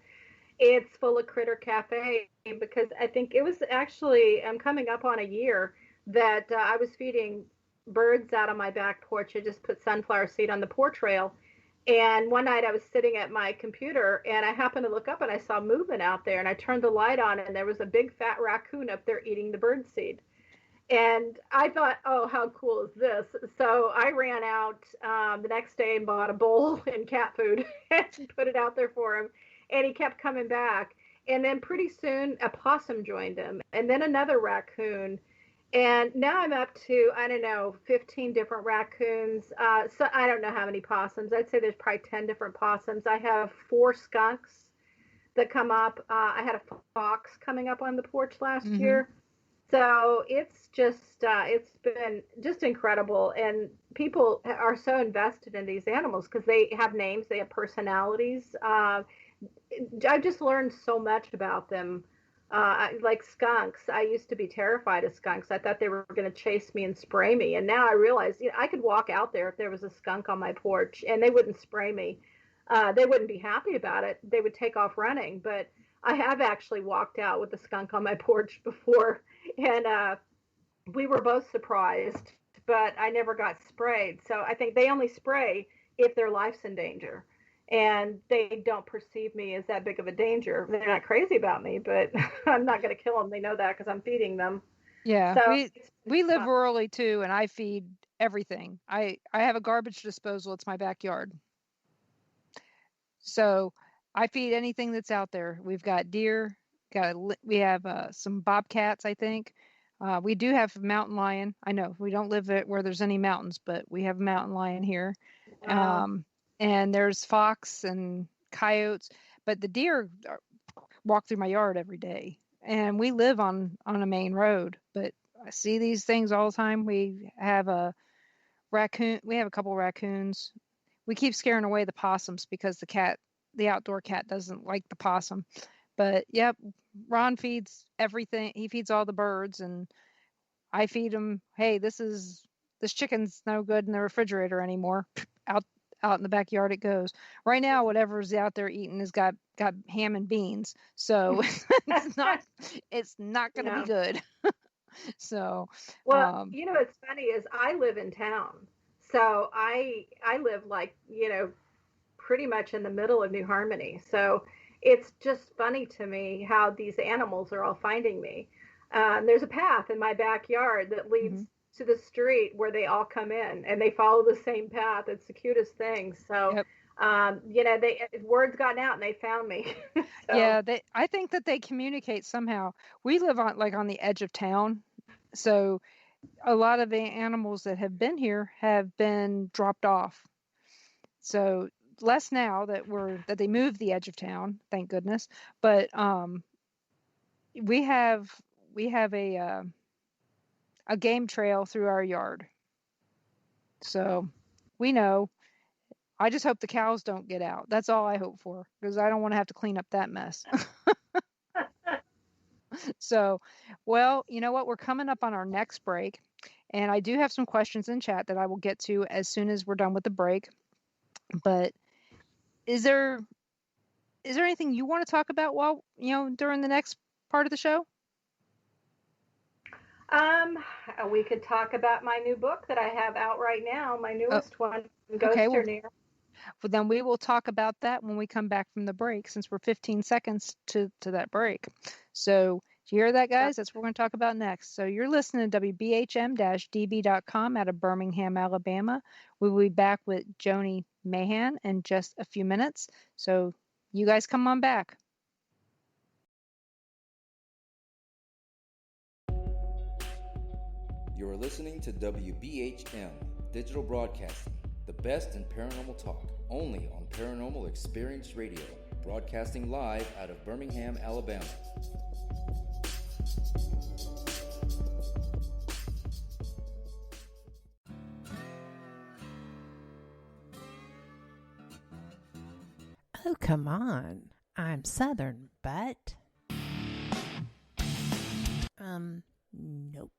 it's full of Critter Cafe because I think it was actually, I'm coming up on a year that I was feeding birds out on my back porch. I just put sunflower seed on the porch rail. And one night I was sitting at my computer and I happened to look up and I saw movement out there, and I turned the light on and there was a big fat raccoon up there eating the bird seed. And I thought, oh, how cool is this? So I ran out the next day and bought a bowl and cat food and put it out there for him. And he kept coming back. And then pretty soon a possum joined him, and then another raccoon. And now I'm up to, 15 different raccoons. So I don't know how many possums. I'd say there's probably 10 different possums. I have 4 skunks that come up. I had a fox coming up on the porch last year. So it's just, it's been just incredible. And people are so invested in these animals because they have names, they have personalities. I've just learned so much about them. Like skunks, I used to be terrified of skunks. I thought they were going to chase me and spray me. And now I realize I could walk out there if there was a skunk on my porch and they wouldn't spray me. They wouldn't be happy about it. They would take off running. But I have actually walked out with a skunk on my porch before. And we were both surprised, but I never got sprayed. So I think they only spray if their life's in danger. And they don't perceive me as that big of a danger. They're not crazy about me, but I'm not going to kill them. They know that because I'm feeding them. Yeah, so we live rurally too, and I feed everything. I have a garbage disposal. It's my backyard. So I feed anything that's out there. We've got deer, We have some bobcats, I think. We do have a mountain lion. I know we don't live where there's any mountains, but we have a mountain lion here. Wow. And there's fox and coyotes, but the deer walk through my yard every day. And we live on a main road, but I see these things all the time. We have a raccoon. We have a couple raccoons. We keep scaring away the possums because the outdoor cat doesn't like the possum. But yep, Ron feeds everything. He feeds all the birds, and I feed him. Hey, this chicken's no good in the refrigerator anymore. Out in the backyard it goes. Right now, whatever's out there eating has got ham and beans, so it's not going to be good. So, well, what's funny is I live in town, so I live like pretty much in the middle of New Harmony. So it's just funny to me how these animals are all finding me. There's a path in my backyard that leads to the street where they all come in, and they follow the same path. It's the cutest thing. So, yep. Word's gotten out and they found me. So. Yeah, I think that they communicate somehow. We live on the edge of town, so a lot of the animals that have been here have been dropped off. So less now that they moved the edge of town, thank goodness. But we have a game trail through our yard, so we know. I just hope the cows don't get out. That's all I hope for, because I don't want to have to clean up that mess. So, well, you know what? We're coming up on our next break, and I do have some questions in chat that I will get to as soon as we're done with the break. But is there anything you want to talk about during the next part of the show? We could talk about my new book that I have out right now, my newest one, Ghosts Are Near. Well, then we will talk about that when we come back from the break, since we're 15 seconds to that break. So, do you hear that, guys? That's what we're going to talk about next. So you're listening to WBHM-DB.com out of Birmingham, Alabama. We will be back with Joni Mayhan in just a few minutes. So you guys come on back. You're listening to WBHM Digital Broadcasting, the best in paranormal talk, only on Paranormal Experience Radio, broadcasting live out of Birmingham, Alabama. Oh, come on. I'm Southern, but... nope.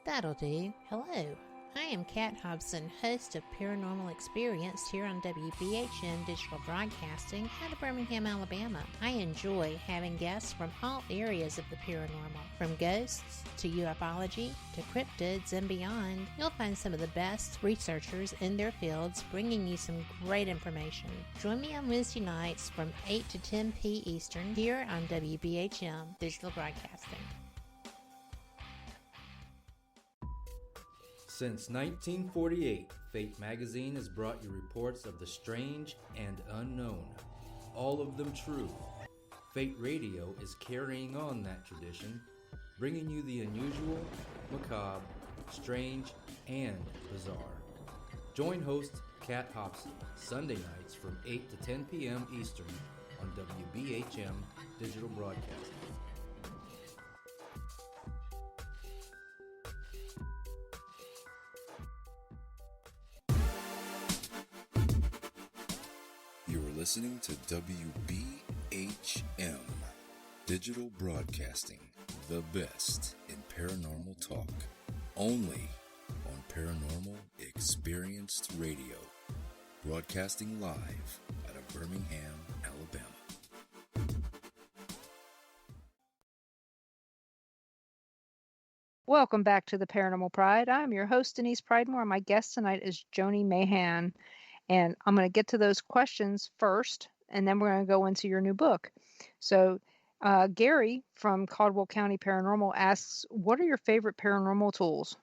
That'll do. Hello. I am Kat Hobson, host of Paranormal Experience here on WBHM Digital Broadcasting out of Birmingham, Alabama. I enjoy having guests from all areas of the paranormal, from ghosts to ufology to cryptids and beyond. You'll find some of the best researchers in their fields bringing you some great information. Join me on Wednesday nights from 8 to 10 p. Eastern here on WBHM Digital Broadcasting. Since 1948, Fate magazine has brought you reports of the strange and unknown, all of them true. Fate Radio is carrying on that tradition, bringing you the unusual, macabre, strange, and bizarre. Join host Kat Hobson Sunday nights from 8 to 10 p.m. Eastern on WBHM Digital Broadcasting. Listening to WBHM Digital Broadcasting, the best in paranormal talk, only on Paranormal Experienced Radio, broadcasting live out of Birmingham, Alabama. Welcome back to the Paranormal Pride. I'm your host, Denise Pridemore. My guest tonight is Joni Mayhan. And I'm going to get to those questions first, and then we're going to go into your new book. So Gary from Caldwell County Paranormal asks, what are your favorite paranormal tools?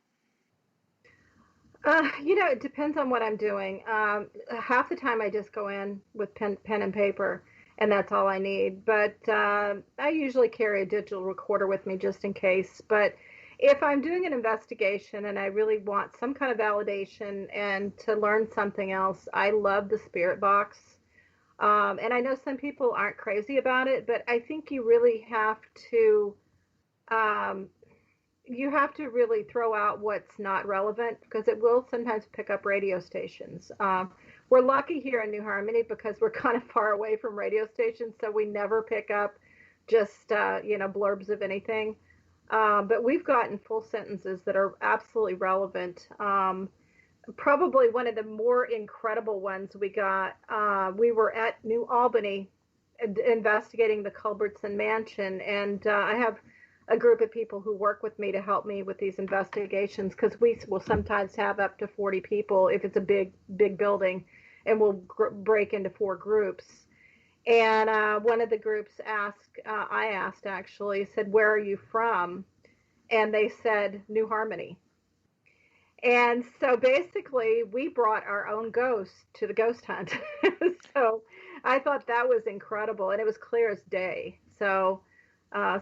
It depends on what I'm doing. Half the time I just go in with pen and paper and that's all I need. But I usually carry a digital recorder with me just in case. But if I'm doing an investigation and I really want some kind of validation and to learn something else, I love the spirit box. And I know some people aren't crazy about it, but I think um, you have to really throw out what's not relevant because it will sometimes pick up radio stations. We're lucky here in New Harmony because we're kind of far away from radio stations, so we never pick up just blurbs of anything. But we've gotten full sentences that are absolutely relevant. Probably one of the more incredible ones we got, we were at New Albany investigating the Culbertson Mansion, and I have a group of people who work with me to help me with these investigations because we will sometimes have up to 40 people if it's a big building, and we'll break into 4 groups. And one of the groups I asked actually, said, "Where are you from?" And they said, "New Harmony." And so basically, we brought our own ghost to the ghost hunt. So I thought that was incredible, and it was clear as day. So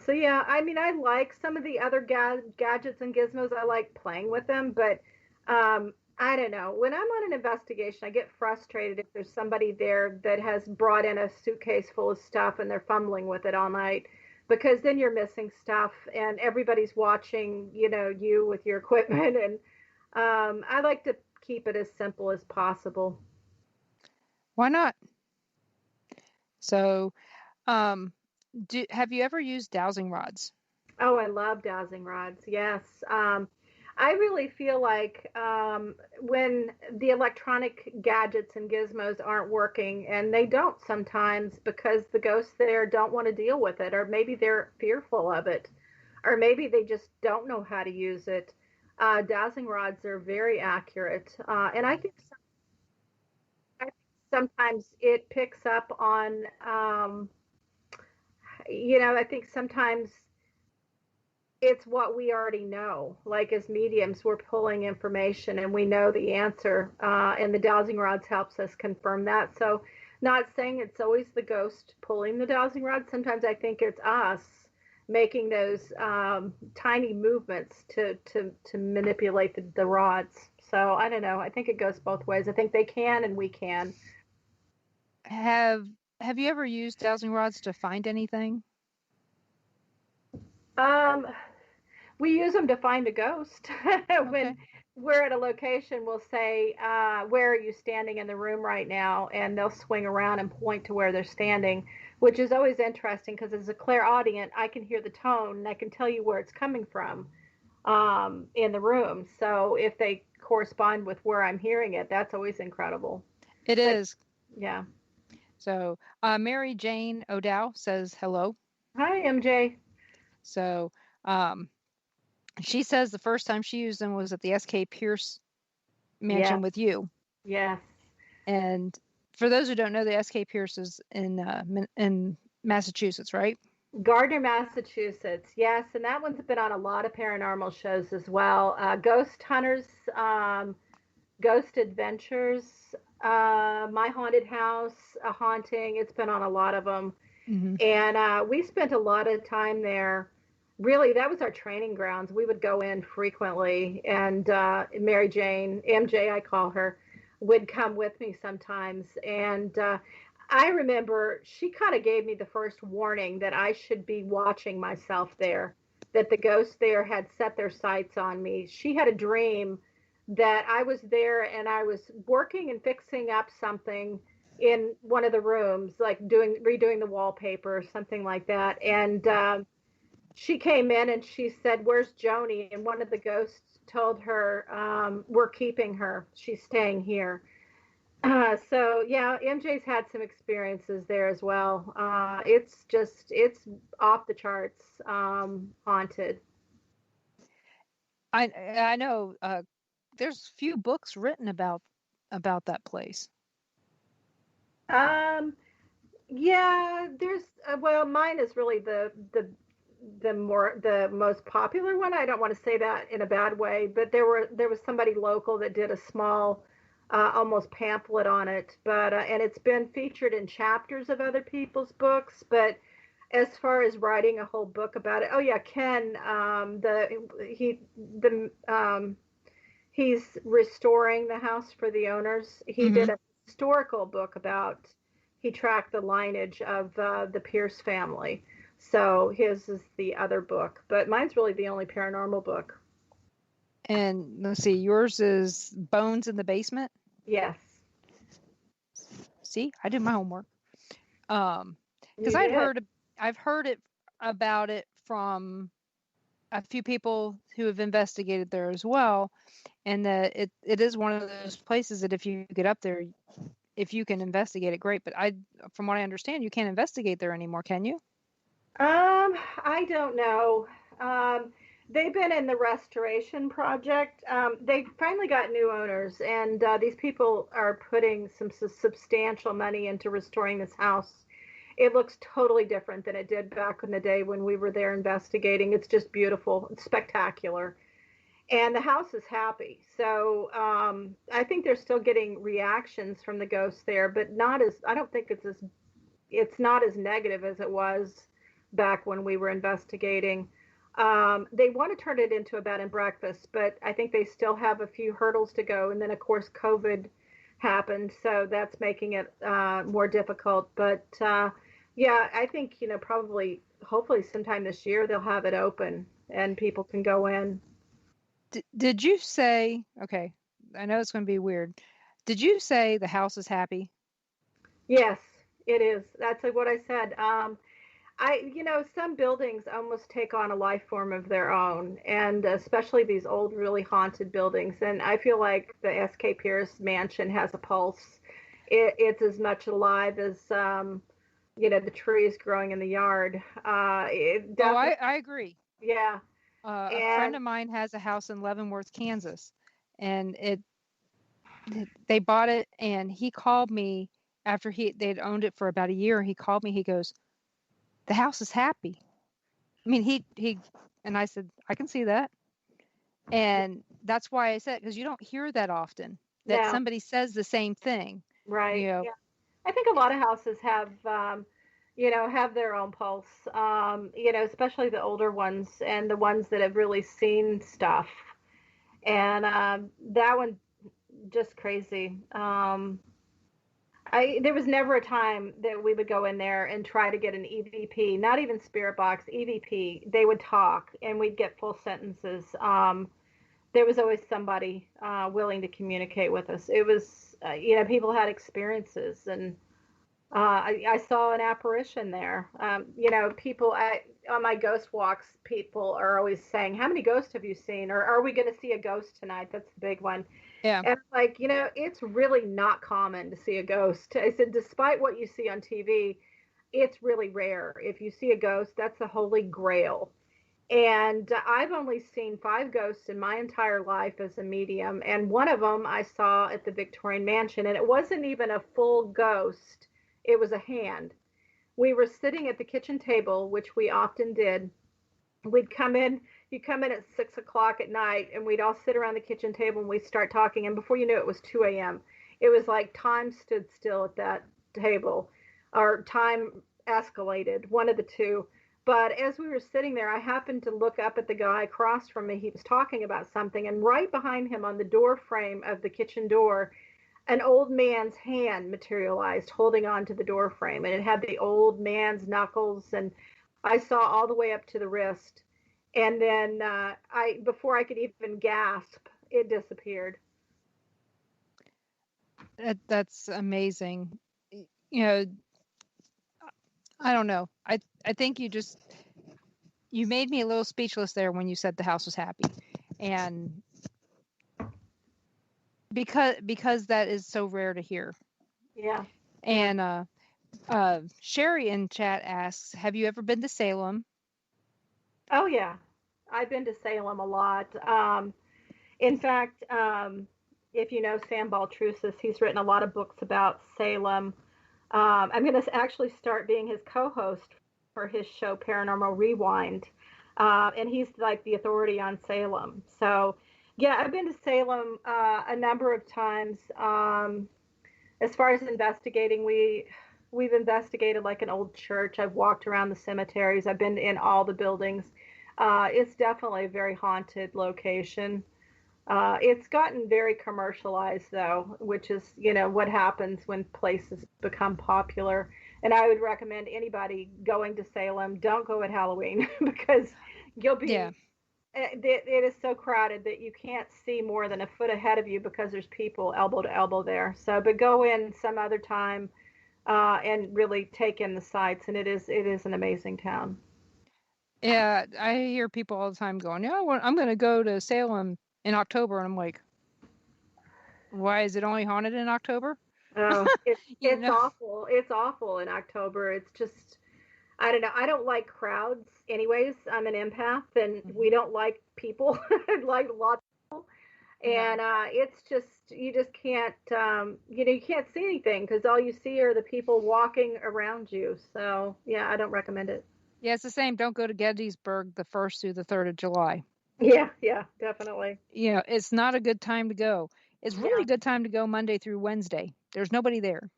yeah, I mean, I like some of the other gadgets and gizmos. I like playing with them, but I don't know. When I'm on an investigation, I get frustrated if there's somebody there that has brought in a suitcase full of stuff and they're fumbling with it all night, because then you're missing stuff and everybody's watching, you with your equipment. And I like to keep it as simple as possible. Why not? So, have you ever used dowsing rods? Oh, I love dowsing rods. Yes. I really feel like when the electronic gadgets and gizmos aren't working, and they don't sometimes because the ghosts there don't want to deal with it, or maybe they're fearful of it, or maybe they just don't know how to use it. Dowsing rods are very accurate. And I think sometimes it picks up on, I think sometimes it's what we already know. Like as mediums, we're pulling information and we know the answer, and the dowsing rods helps us confirm that. So not saying it's always the ghost pulling the dowsing rod. Sometimes I think it's us making those tiny movements to manipulate the rods. So I don't know. I think it goes both ways. I think they can and we can. Have you ever used dowsing rods to find anything? We use them to find a ghost. Okay. When we're at a location, we'll say, "Where are you standing in the room right now?" And they'll swing around and point to where they're standing, which is always interesting because as a clairaudient, I can hear the tone and I can tell you where it's coming from in the room. So if they correspond with where I'm hearing it, that's always incredible. It is. Yeah. So Mary Jane O'Dow says hello. Hi, MJ. So she says the first time she used them was at the S.K. Pierce Mansion with you. Yes. And for those who don't know, the S.K. Pierce is in Massachusetts, right? Gardner, Massachusetts. Yes, and that one's been on a lot of paranormal shows as well. Ghost Hunters, Ghost Adventures, My Haunted House, A Haunting. It's been on a lot of them. Mm-hmm. And we spent a lot of time there. Really, that was our training grounds. We would go in frequently, and Mary Jane, MJ, I call her, would come with me sometimes. And I remember she kind of gave me the first warning that I should be watching myself there, that the ghosts there had set their sights on me. She had a dream that I was there and I was working and fixing up something in one of the rooms, like redoing the wallpaper or something like that. And she came in and she said, "Where's Joni?" And one of the ghosts told her, "We're keeping her. She's staying here." So yeah, MJ's had some experiences there as well. It's off the charts, haunted. I know there's few books written about that place. Yeah, there's well, mine is really the most popular one. I don't want to say that in a bad way, but there was somebody local that did a small almost pamphlet on it, but and it's been featured in chapters of other people's books. But as far as writing a whole book about it, oh yeah, Ken, he's restoring the house for the owners. He did a historical book about. He tracked the lineage of the Pierce family. So his is the other book, but mine's really the only paranormal book. And let's see, yours is Bones in the Basement? Yes. See, I did my homework. Because I've heard it about it from a few people who have investigated there as well, and that it is one of those places that if you get up there, if you can investigate it, great. But from what I understand, you can't investigate there anymore, can you? I don't know. They've been in the restoration project. They finally got new owners, and these people are putting some substantial money into restoring this house. It looks totally different than it did back in the day when we were there investigating. It's just beautiful. It's spectacular. And the house is happy. So I think they're still getting reactions from the ghosts there, but I don't think it's not as negative as it was back when we were investigating. They want to turn it into a bed and breakfast, but I think they still have a few hurdles to go. And then, of course, COVID happened, so that's making it more difficult. But yeah, I think, hopefully sometime this year they'll have it open and people can go in. Did you say, okay, I know it's going to be weird. Did you say the house is happy? Yes, it is. That's what I said. Some buildings almost take on a life form of their own, and especially these old, really haunted buildings. And I feel like the S.K. Pierce mansion has a pulse. It's as much alive as, the trees growing in the yard. I agree. Yeah. A friend of mine has a house in Leavenworth, Kansas, and they bought it, and he called me after they'd owned it for about a year. He called me. He goes, "The house is happy." I mean, he and I said, "I can see that," and that's why I said, because you don't hear that often that somebody says the same thing, right? Yeah. I think a lot of houses have their own pulse, especially the older ones and the ones that have really seen stuff. And that one, just crazy. There was never a time that we would go in there and try to get an EVP, not even spirit box, EVP. They would talk and we'd get full sentences. There was always somebody willing to communicate with us. It was, people had experiences, and I saw an apparition there. People on my ghost walks, people are always saying, "How many ghosts have you seen?" Or, "Are we going to see a ghost tonight?" That's the big one. Yeah. And it's really not common to see a ghost. I said, despite what you see on TV, it's really rare. If you see a ghost, that's the holy grail. And I've only seen 5 ghosts in my entire life as a medium. And one of them I saw at the Victorian Mansion, and it wasn't even a full ghost. It was a hand. We were sitting at the kitchen table, which we often did. We'd come in. You come in at 6 o'clock at night, and we'd all sit around the kitchen table and we'd start talking. And before you knew it, was 2 a.m. It was like time stood still at that table, or time escalated, one of the two. But as we were sitting there, I happened to look up at the guy across from me. He was talking about something, and right behind him on the door frame of the kitchen door, an old man's hand materialized holding on to the door frame, and it had the old man's knuckles, and I saw all the way up to the wrist. And then before I could even gasp, it disappeared. That's amazing. I don't know. I think you made me a little speechless there when you said the house was happy, and because that is so rare to hear. Yeah. And Sherry in chat asks, "Have you ever been to Salem?" Oh yeah, I've been to Salem a lot. In fact, if you know Sam Baltrusis, he's written a lot of books about Salem. I'm going to actually start being his co-host for his show Paranormal Rewind, and he's like the authority on Salem. So Yeah, I've been to Salem a number of times. As far as investigating, we've investigated like an old church. I've walked around the cemeteries. I've been in all the buildings. It's definitely a very haunted location. It's gotten very commercialized though, which is, what happens when places become popular. And I would recommend anybody going to Salem, don't go at Halloween because you'll be, Yeah. it is so crowded that you can't see more than a foot ahead of you because there's people elbow to elbow there. So, but go in some other time and really take in the sights. And it is an amazing town. Yeah, I hear people all the time going, "Yeah, I'm going to go to Salem in October," and I'm like, "Why is it only haunted in October?" Oh, You it's know? awful. It's awful in October. It's just, I don't know. I don't like crowds anyways. I'm an empath and we don't like people, like lots of people. And it's just, you just can't, you can't see anything because all you see are the people walking around you. So yeah, I don't recommend it. Yeah, it's the same. Don't go to Gettysburg the 1st through the 3rd of July. Yeah, definitely. It's not a good time to go. It's really Yeah. a good time to go Monday through Wednesday. There's nobody there.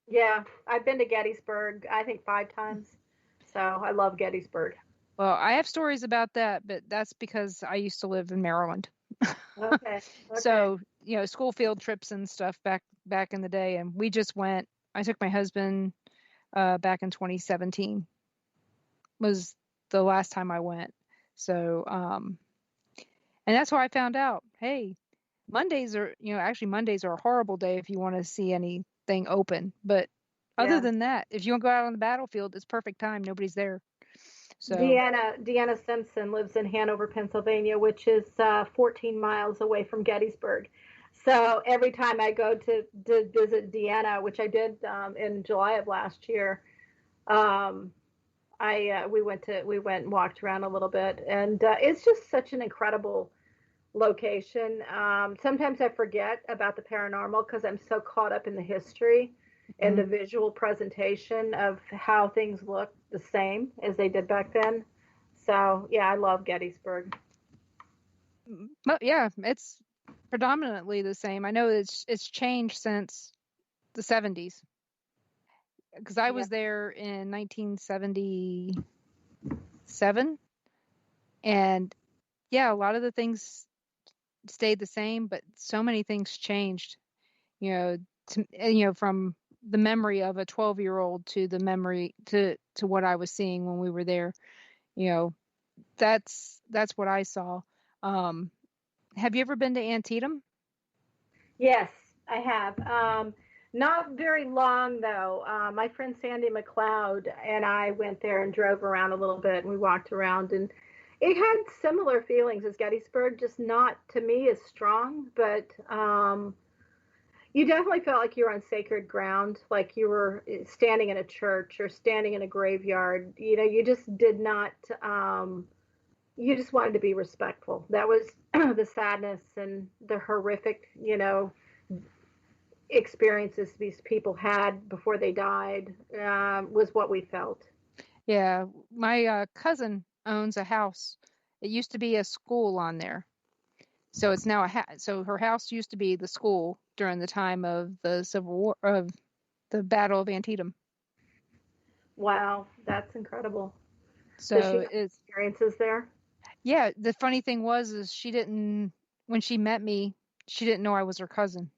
Yeah, I've been to Gettysburg, I think 5 times. So I love Gettysburg. Well, I have stories about that, but that's because I used to live in Maryland. Okay. So, school field trips and stuff back in the day, and we just went. I took my husband back in 2017 was the last time I went. So, and that's how I found out, hey, Mondays are, actually Mondays are a horrible day if you want to see anything open. But other Yeah. than that, if you want to go out on the battlefield, it's perfect time. Nobody's there. So, Deanna Simpson lives in Hanover, Pennsylvania, which is 14 miles away from Gettysburg. So every time I go to visit Deanna, which I did in July of last year, we went and walked around a little bit, and it's just such an incredible location. Sometimes I forget about the paranormal because I'm so caught up in the history and the visual presentation of how things look the same as they did back then. So yeah, I love Gettysburg. but yeah, it's predominantly the same. I know it's changed since the 70s because I Yeah. was there in 1977, and yeah, a lot of the things stayed the same, but so many things changed. From the memory of a 12-year-old to the memory to what I was seeing when we were there. You know, that's what I saw. Have you ever been to Antietam? Yes, I have. Not very long though. My friend Sandy McLeod and I went there and drove around a little bit, and we walked around, and it had similar feelings as Gettysburg, just not to me as strong, but you definitely felt like you were on sacred ground, like you were standing in a church or standing in a graveyard. You just did not. You just wanted to be respectful. That was the sadness and the horrific, experiences these people had before they died was what we felt. Yeah, my cousin owns a house. It used to be a school on there, so it's now so her house used to be the school during the time of the Civil War of the Battle of Antietam. Wow, that's incredible. Does she So have it's experiences there? yeah. The funny thing is she didn't when she met me, she didn't know I was her cousin.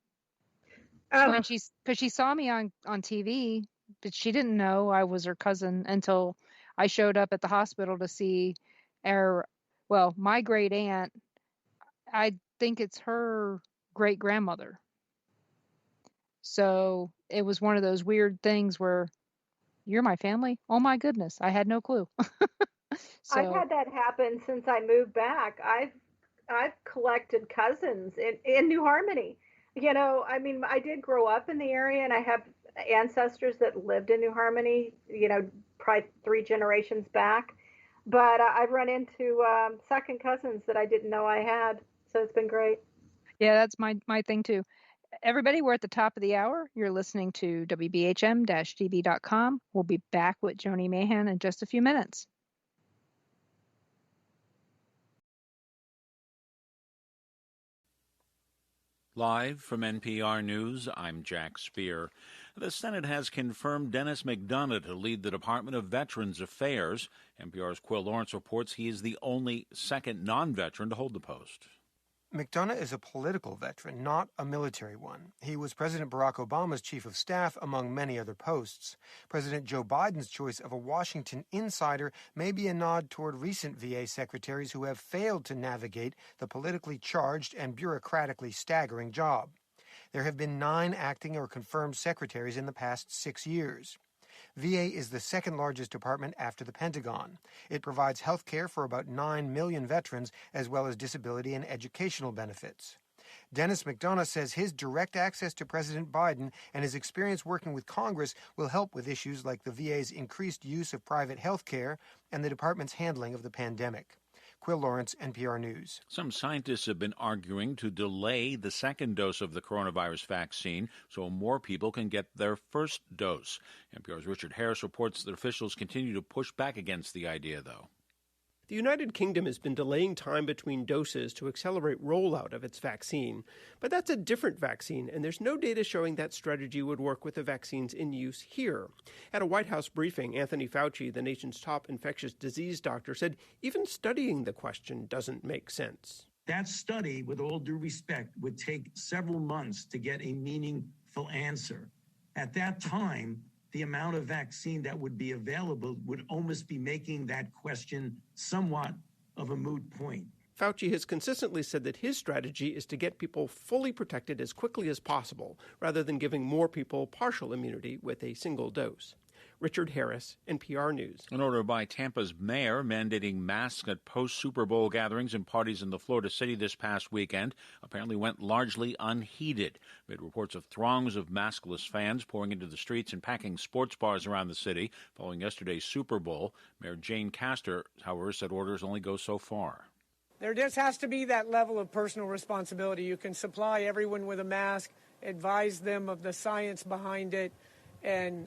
Oh, Because she saw me on TV, but she didn't know I was her cousin until I showed up at the hospital to see my great aunt. I think it's her great grandmother. So it was one of those weird things where you're my family. Oh my goodness, I had no clue. I've So had that happen since I moved back. I've collected cousins in New Harmony. I mean, I did grow up in the area, and I have ancestors that lived in New Harmony. Probably 3 generations back. But I've run into second cousins that I didn't know I had. So it's been great. yeah, that's my thing too. Everybody, we're at the top of the hour. You're listening to WBHM-DB.com. We'll be back with Joni Mayhan in just a few minutes. Live from NPR News, I'm Jack Speer. The Senate has confirmed Dennis McDonough to lead the Department of Veterans Affairs. NPR's Quill Lawrence reports he is the only second non-veteran to hold the post. McDonough is a political veteran, not a military one. He was President Barack Obama's chief of staff, among many other posts. President Joe Biden's choice of a Washington insider may be a nod toward recent VA secretaries who have failed to navigate the politically charged and bureaucratically staggering job. There have been 9 acting or confirmed secretaries in the past 6 years. VA is the second largest department after the Pentagon. It provides health care for about 9 million veterans, as well as disability and educational benefits. Dennis McDonough says his direct access to President Biden and his experience working with Congress will help with issues like the VA's increased use of private health care and the department's handling of the pandemic. Quill Lawrence, NPR News. Some scientists have been arguing to delay the second dose of the coronavirus vaccine so more people can get their first dose. NPR's Richard Harris reports that officials continue to push back against the idea, though. The United Kingdom has been delaying time between doses to accelerate rollout of its vaccine. But that's a different vaccine, and there's no data showing that strategy would work with the vaccines in use here. At a White House briefing, Anthony Fauci, the nation's top infectious disease doctor, said even studying the question doesn't make sense. That study, with all due respect, would take several months to get a meaningful answer. At that time, the amount of vaccine that would be available would almost be making that question somewhat of a moot point. Fauci has consistently said that his strategy is to get people fully protected as quickly as possible, rather than giving more people partial immunity with a single dose. Richard Harris, NPR News. An order by Tampa's mayor mandating masks at post-Super Bowl gatherings and parties in the Florida city this past weekend apparently went largely unheeded, amid reports of throngs of maskless fans pouring into the streets and packing sports bars around the city following yesterday's Super Bowl. Mayor Jane Castor, however, said orders only go so far. There just has to be that level of personal responsibility. You can supply everyone with a mask, advise them of the science behind it, and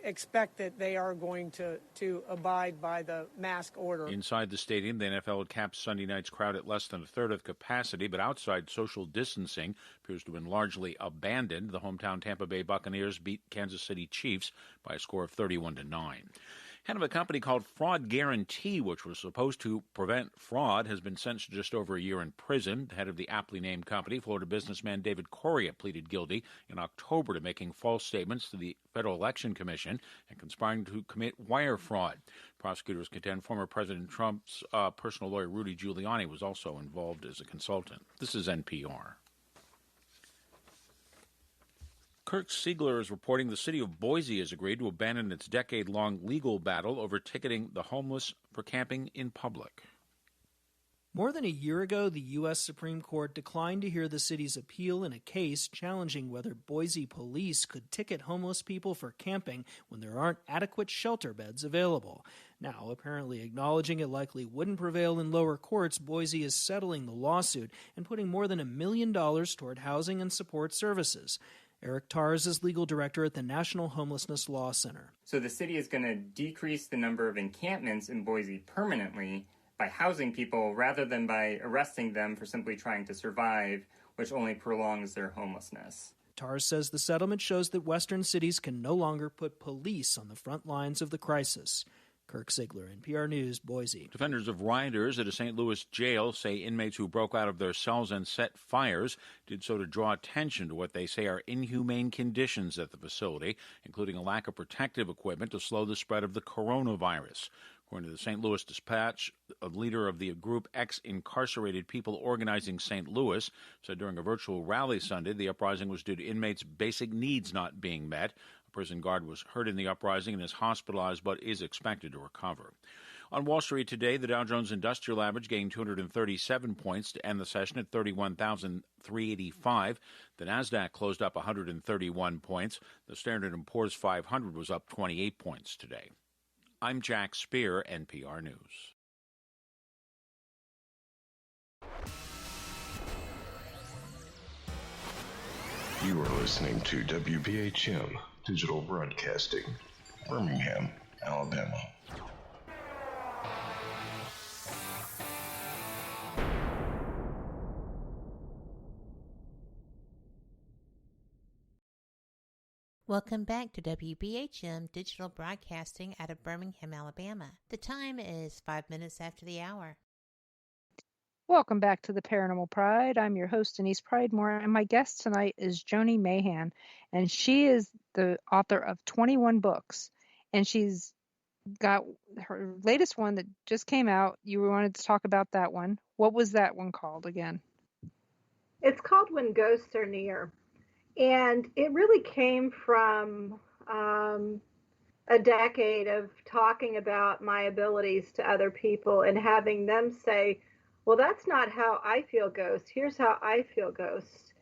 expect that they are going to abide by the mask order. Inside the stadium, the NFL had capped Sunday night's crowd at less than a third of capacity, but outside, social distancing appears to have been largely abandoned. The hometown Tampa Bay Buccaneers beat Kansas City Chiefs by a score of 31-9. Head of a company called Fraud Guarantee, which was supposed to prevent fraud, has been sentenced to just over a year in prison. The head of the aptly named company, Florida businessman David Correa, pleaded guilty in October to making false statements to the Federal Election Commission and conspiring to commit wire fraud. Prosecutors contend former President Trump's personal lawyer Rudy Giuliani was also involved as a consultant. This is NPR. Kirk Siegler is reporting the city of Boise has agreed to abandon its decade-long legal battle over ticketing the homeless for camping in public. More than a year ago, the U.S. Supreme Court declined to hear the city's appeal in a case challenging whether Boise police could ticket homeless people for camping when there aren't adequate shelter beds available. Now, apparently acknowledging it likely wouldn't prevail in lower courts, Boise is settling the lawsuit and putting more than $1 million toward housing and support services. Eric Tars is legal director at the National Homelessness Law Center. So the city is going to decrease the number of encampments in Boise permanently by housing people rather than by arresting them for simply trying to survive, which only prolongs their homelessness. Tars says the settlement shows that Western cities can no longer put police on the front lines of the crisis. Kirk Siegler, NPR News, Boise. Defenders of rioters at a St. Louis jail say inmates who broke out of their cells and set fires did so to draw attention to what they say are inhumane conditions at the facility, including a lack of protective equipment to slow the spread of the coronavirus. According to the St. Louis Dispatch, a leader of the group Ex-Incarcerated People Organizing St. Louis said during a virtual rally Sunday the uprising was due to inmates' basic needs not being met. Prison guard was hurt in the uprising and is hospitalized but is expected to recover. On Wall Street today, the Dow Jones Industrial Average gained 237 points to end the session at 31,385. The Nasdaq closed up 131 points. The Standard & Poor's 500 was up 28 points today. I'm Jack Speer, NPR News. You are listening to WBHM Digital Broadcasting, Birmingham, Alabama. Welcome back to WBHM Digital Broadcasting out of Birmingham, Alabama. The time is 5 minutes after the hour. Welcome back to the Paranormal Pride. I'm your host, Denise Pridemore, and my guest tonight is Joni Mayhan, and she is the author of 21 books, and she's got her latest one that just came out. You wanted to talk about that one. What was that one called again? It's called When Ghosts Are Near. And it really came from a decade of talking about my abilities to other people and having them say, well, that's not how I feel ghosts. Here's how I feel ghosts.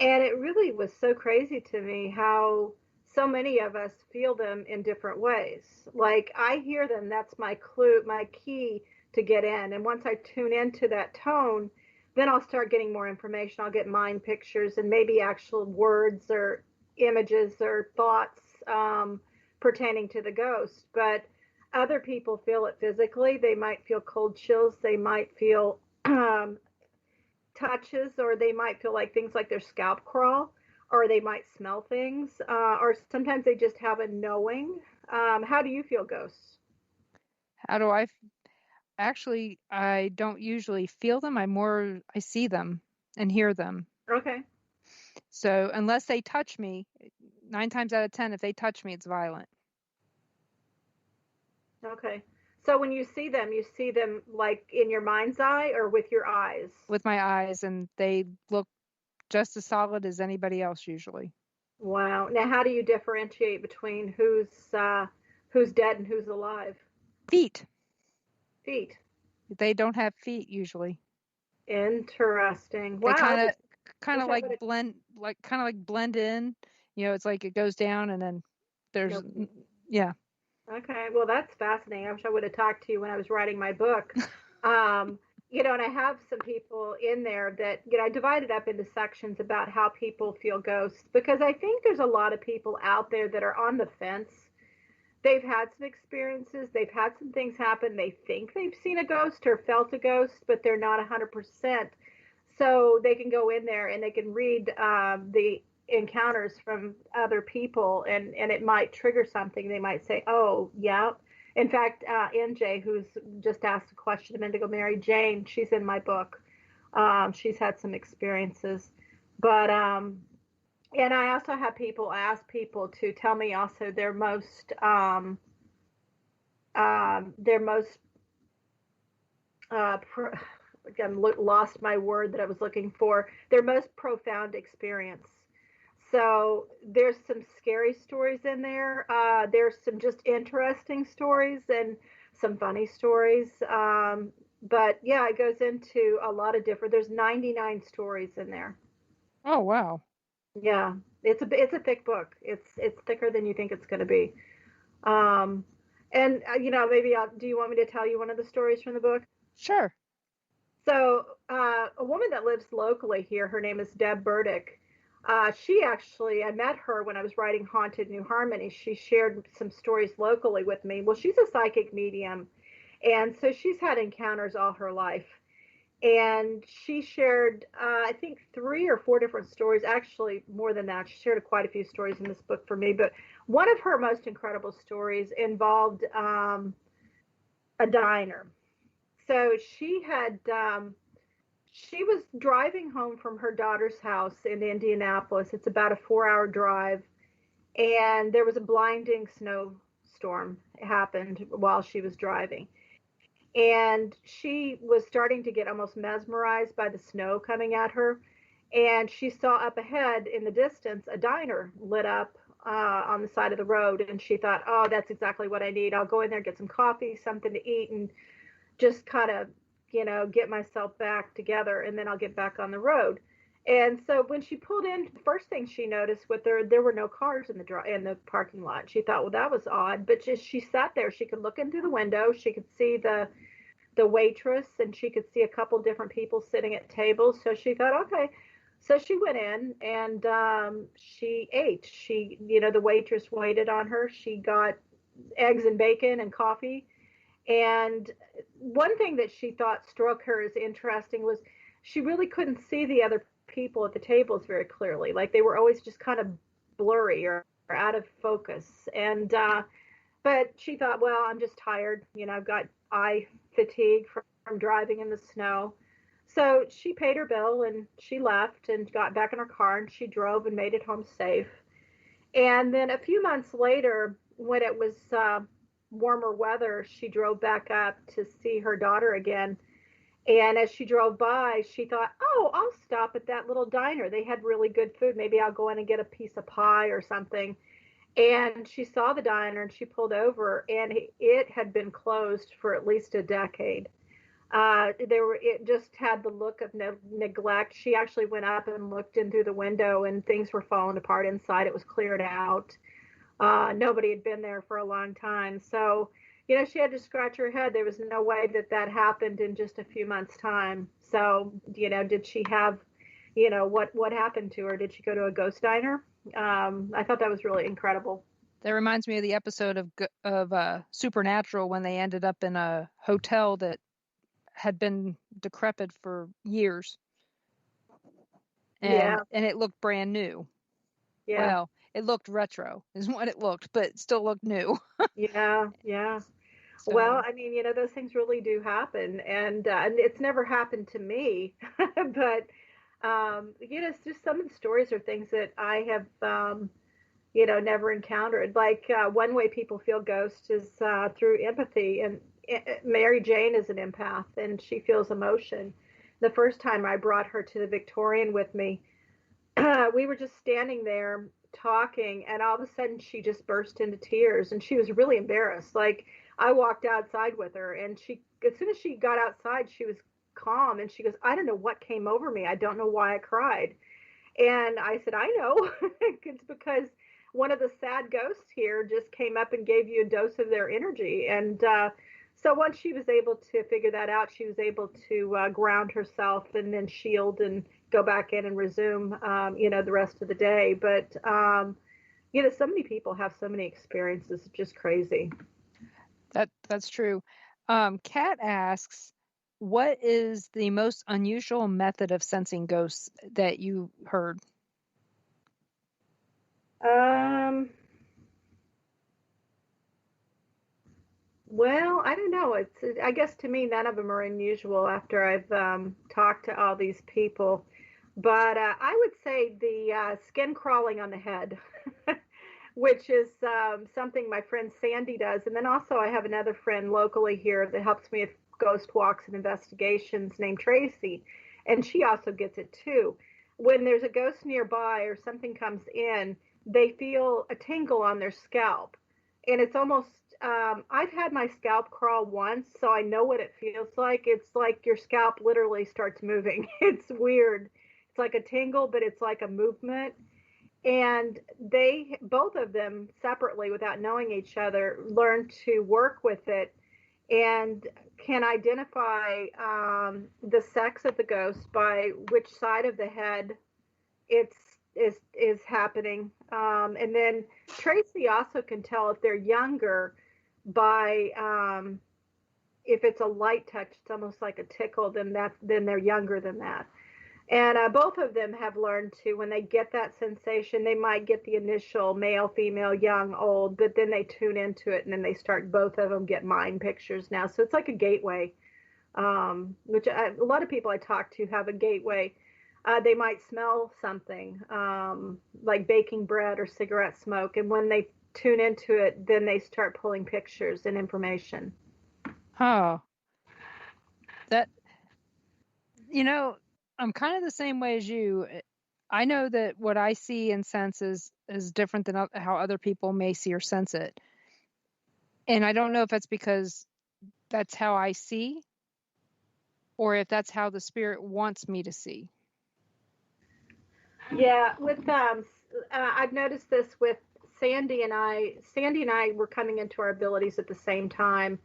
And it really was so crazy to me how so many of us feel them in different ways. Like, I hear them, that's my clue, my key to get in. And once I tune into that tone, then I'll start getting more information. I'll get mind pictures and maybe actual words or images or thoughts pertaining to the ghost. But other people feel it physically. They might feel cold chills. They might feel touches, or they might feel like things like their scalp crawl, or they might smell things, or sometimes they just have a knowing. How do you feel ghosts? How do I Actually, I don't usually feel them. I see them and hear them. Okay. So unless they touch me, 9 times out of 10, if they touch me, it's violent. Okay. So when you see them like in your mind's eye or with your eyes? With my eyes, and they look just as solid as anybody else usually. Wow. Now, how do you differentiate between who's dead and who's alive? Feet. They don't have feet usually. Interesting. Wow. They kind of like blend in. You know, it's like it goes down and then there's yeah. Okay. Well, that's fascinating. I wish I would have talked to you when I was writing my book. You know, and I have some people in there that, you know, I divided up into sections about how people feel ghosts, because I think there's a lot of people out there that are on the fence. They've had some experiences. They've had some things happen. They think they've seen a ghost or felt a ghost, but they're not 100%. So they can go in there and they can read the encounters from other people, and it might trigger something. They might say, oh, yeah. In fact, NJ, who's just asked a question a minute ago, Mary Jane, she's in my book. She's had some experiences. But and I also have people ask people to tell me also their most again, lost my word that I was looking for, their most profound experience. So there's some scary stories in there. There's some just interesting stories and some funny stories. But yeah, it goes into a lot of different, there's 99 stories in there. Oh, wow. Yeah, it's a thick book. It's thicker than you think it's going to be. And you know, maybe do you want me to tell you one of the stories from the book? Sure. So a woman that lives locally here, her name is Deb Burdick. She actually, I met her when I was writing Haunted New Harmony. She shared some stories locally with me. Well, she's a psychic medium, and so she's had encounters all her life. And she shared, I think, 3 or 4 different stories, actually more than that. She shared quite a few stories in this book for me. But one of her most incredible stories involved a diner. So she was driving home from her daughter's house in Indianapolis. It's about a 4-hour drive. And there was a blinding snowstorm happened while she was driving. And she was starting to get almost mesmerized by the snow coming at her. And she saw up ahead in the distance a diner lit up on the side of the road. And she thought, oh, that's exactly what I need. I'll go in there, get some coffee, something to eat, and just kind of, you know, get myself back together, and then I'll get back on the road. And so when she pulled in, the first thing she noticed was there were no cars in the parking lot. She thought, well, that was odd. But just she sat there. She could look in through the window. She could see the waitress, and she could see a couple different people sitting at tables. So she thought, okay. So she went in and she ate. The waitress waited on her. She got eggs and bacon and coffee. And one thing that she thought struck her as interesting was she really couldn't see the other people at the tables very clearly. Like, they were always just kind of blurry, or out of focus. And but she thought, well, I'm just tired. I've got eye fatigue from driving in the snow. So she paid her bill and she left and got back in her car and she drove and made it home safe. And then a few months later, when it was warmer weather, she drove back up to see her daughter again. And as she drove by, she thought, oh, I'll stop at that little diner. They had really good food. Maybe I'll go in and get a piece of pie or something. And she saw the diner and she pulled over, and it had been closed for at least a decade. It just had the look of neglect. She actually went up and looked in through the window, and things were falling apart inside. It was cleared out. Nobody had been there for a long time. So, she had to scratch her head. There was no way that happened in just a few months' time. So, did she have, what happened to her? Did she go to a ghost diner? I thought that was really incredible. That reminds me of the episode of Supernatural when they ended up in a hotel that had been decrepit for years. And it looked brand new. Yeah. Well, it looked retro is what it looked, but it still looked new. Yeah. So. Well, I mean, those things really do happen, and it's never happened to me, but it's just some of the stories are things that I have, never encountered. Like one way people feel ghosts is through empathy, and Mary Jane is an empath, and she feels emotion. The first time I brought her to the Victorian with me, we were just standing there talking, and all of a sudden she just burst into tears, and she was really embarrassed. Like, I walked outside with her, and as soon as she got outside, she was calm, and she goes, I don't know what came over me. I don't know why I cried. And I said, I know. It's because one of the sad ghosts here just came up and gave you a dose of their energy. And so once she was able to figure that out, she was able to ground herself and then shield and go back in and resume, the rest of the day. But, so many people have so many experiences. It's just crazy. That's true. Kat asks, what is the most unusual method of sensing ghosts that you heard? Well, I don't know. I guess to me, none of them are unusual after I've talked to all these people. But I would say the skin crawling on the head, which is something my friend Sandy does. And then also I have another friend locally here that helps me with ghost walks and investigations named Tracy. And she also gets it too. When there's a ghost nearby or something comes in, they feel a tingle on their scalp. And it's almost, I've had my scalp crawl once, so I know what it feels like. It's like your scalp literally starts moving. It's weird. It's like a tingle, but it's like a movement. And they, both of them separately, without knowing each other, learn to work with it and can identify the sex of the ghost by which side of the head is happening. And then Tracy also can tell if they're younger by if it's a light touch, it's almost like a tickle, then they're younger than that. And both of them have learned to, when they get that sensation, they might get the initial male, female, young, old, but then they tune into it, and then they start, both of them get mind pictures now. So it's like a gateway, which a lot of people I talk to have a gateway. They might smell something like baking bread or cigarette smoke, and when they tune into it, then they start pulling pictures and information. Oh, that, I'm kind of the same way as you. I know that what I see and sense is different than how other people may see or sense it. And I don't know if that's because that's how I see or if that's how the spirit wants me to see. Yeah, with I've noticed this with Sandy and I. Sandy and I were coming into our abilities at the same time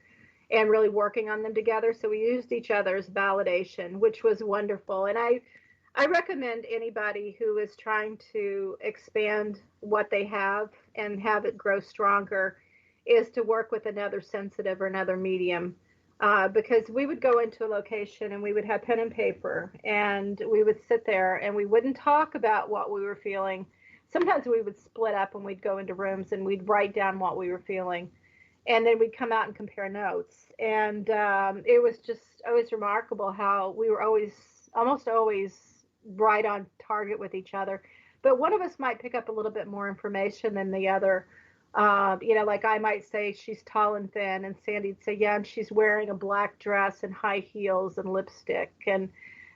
and really working on them together. So we used each other's validation, which was wonderful. And I recommend anybody who is trying to expand what they have and have it grow stronger is to work with another sensitive or another medium. Because we would go into a location and we would have pen and paper and we would sit there and we wouldn't talk about what we were feeling. sometimes we would split up and we'd go into rooms and we'd write down what we were feeling. And then we'd come out and compare notes. And it was just always remarkable how we were almost always right on target with each other. But one of us might pick up a little bit more information than the other. Like I might say she's tall and thin, and Sandy'd say, yeah, and she's wearing a black dress and high heels and lipstick. And,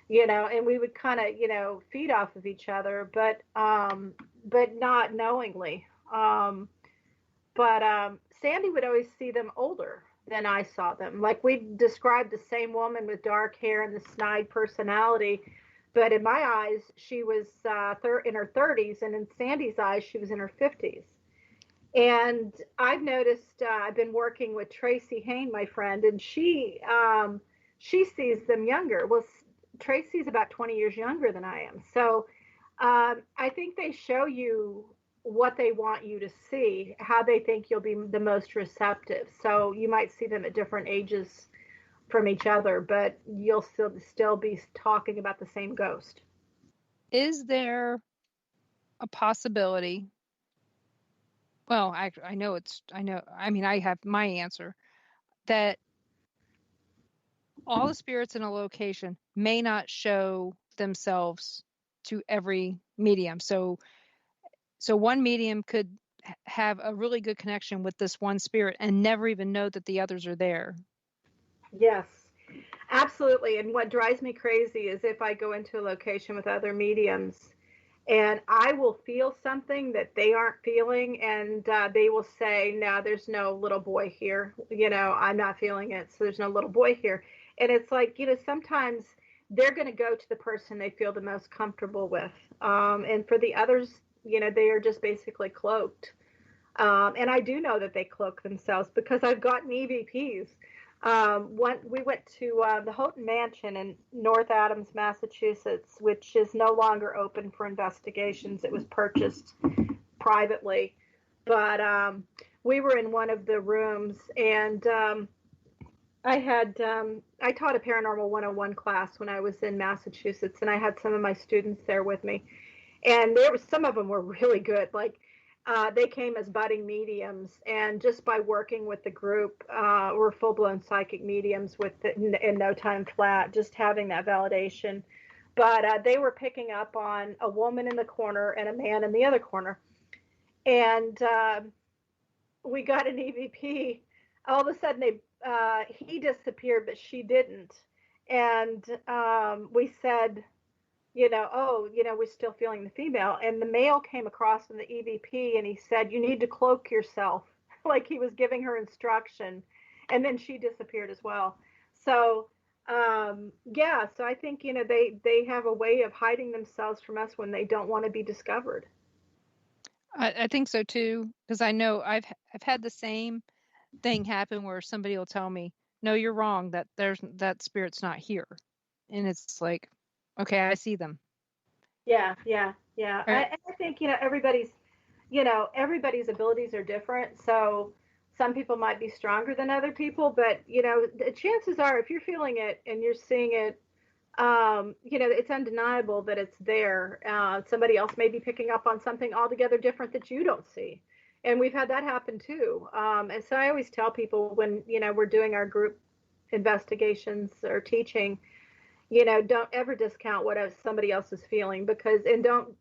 and we would kind of, feed off of each other, but not knowingly. Sandy would always see them older than I saw them. Like we described the same woman with dark hair and the snide personality, but in my eyes, she was in her 30s, and in Sandy's eyes, she was in her 50s. And I've noticed, I've been working with Tracy Hain, my friend, and she sees them younger. Well, Tracy's about 20 years younger than I am. So I think they show you what they want you to see, how they think you'll be the most receptive. So you might see them at different ages from each other, but you'll still be talking about the same ghost. Is there a possibility? Well, I have my answer, that all the spirits in a location may not show themselves to every medium. So one medium could have a really good connection with this one spirit and never even know that the others are there. Yes, absolutely. And what drives me crazy is if I go into a location with other mediums and I will feel something that they aren't feeling, and they will say, no, there's no little boy here. I'm not feeling it, so there's no little boy here. And it's like, sometimes they're going to go to the person they feel the most comfortable with. And for the others, they are just basically cloaked. And I do know that they cloak themselves because I've gotten EVPs. We went to the Houghton Mansion in North Adams, Massachusetts, which is no longer open for investigations. It was purchased privately. But we were in one of the rooms, and I taught a Paranormal 101 class when I was in Massachusetts, and I had some of my students there with me. And some of them were really good. Like they came as budding mediums, and just by working with the group, we're full-blown psychic mediums in no time flat, just having that validation. But they were picking up on a woman in the corner and a man in the other corner. And we got an EVP. All of a sudden, he disappeared, but she didn't. And we said, we're still feeling the female. And the male came across in the EVP, and he said, you need to cloak yourself, like he was giving her instruction. And then she disappeared as well. So, so I think, they have a way of hiding themselves from us when they don't want to be discovered. I think so too, because I know I've had the same thing happen where somebody will tell me, no, you're wrong, that spirit's not here. And it's like, okay, I see them. Yeah. Right. I think, everybody's abilities are different. So some people might be stronger than other people, but, the chances are if you're feeling it and you're seeing it, it's undeniable that it's there. Somebody else may be picking up on something altogether different that you don't see. And we've had that happen too. And so I always tell people when, we're doing our group investigations or teaching, don't ever discount what somebody else is feeling, and don't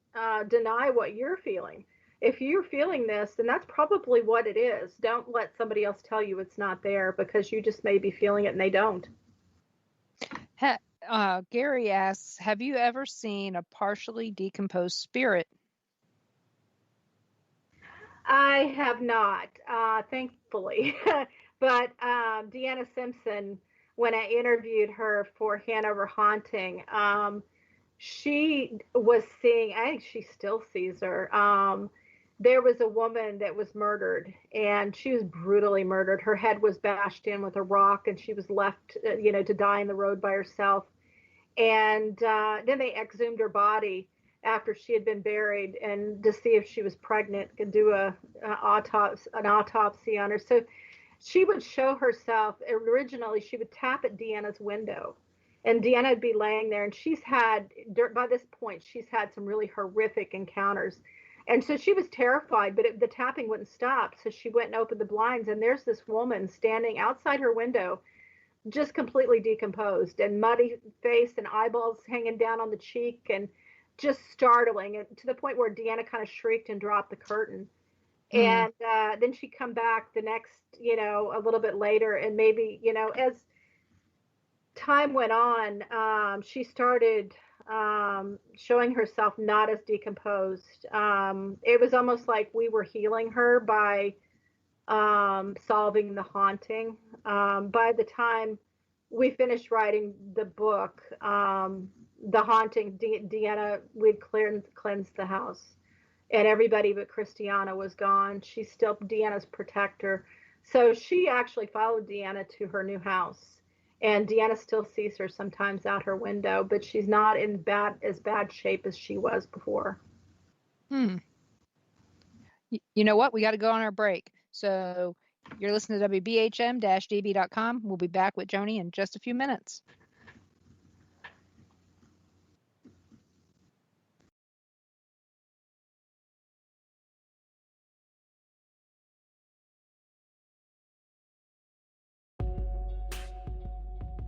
deny what you're feeling. If you're feeling this, then that's probably what it is. Don't let somebody else tell you it's not there, because you just may be feeling it and they don't. Gary asks, have you ever seen a partially decomposed spirit? I have not, thankfully. But Deanna Simpson, when I interviewed her for Hanover Haunting, she was seeing, I think she still sees her. There was a woman that was murdered, and she was brutally murdered. Her head was bashed in with a rock, and she was left, to die in the road by herself. And then they exhumed her body after she had been buried, and to see if she was pregnant, could do an autopsy on her. So she would show herself. Originally, she would tap at Deanna's window, and Deanna would be laying there, and by this point, she's had some really horrific encounters. And so she was terrified, but the tapping wouldn't stop. So she went and opened the blinds, and there's this woman standing outside her window, just completely decomposed and muddy face and eyeballs hanging down on the cheek, and just startling, and to the point where Deanna kind of shrieked and dropped the curtain. And then she'd come back the next, a little bit later, and maybe, as time went on, she started showing herself not as decomposed. It was almost like we were healing her by solving the haunting. By the time we finished writing the book, the haunting, Deanna, we'd cleansed the house, and everybody but Christiana was gone. She's still Deanna's protector. So she actually followed Deanna to her new house. And Deanna still sees her sometimes out her window, but she's not in as bad shape as she was before. You know what? We got to go on our break. So you're listening to WBHM-DB.com. We'll be back with Joni in just a few minutes.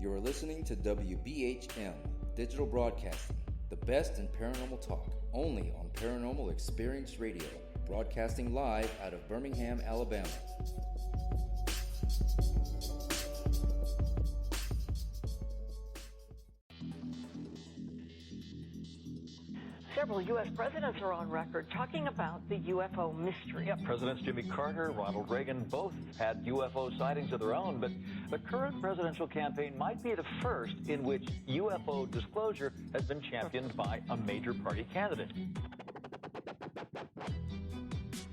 You are listening to WBHM Digital Broadcasting, the best in paranormal talk, only on Paranormal Experience Radio, broadcasting live out of Birmingham, Alabama. Several U.S. presidents are on record talking about the UFO mystery. Yeah, Presidents Jimmy Carter, Ronald Reagan both had UFO sightings of their own, but the current presidential campaign might be the first in which UFO disclosure has been championed by a major party candidate.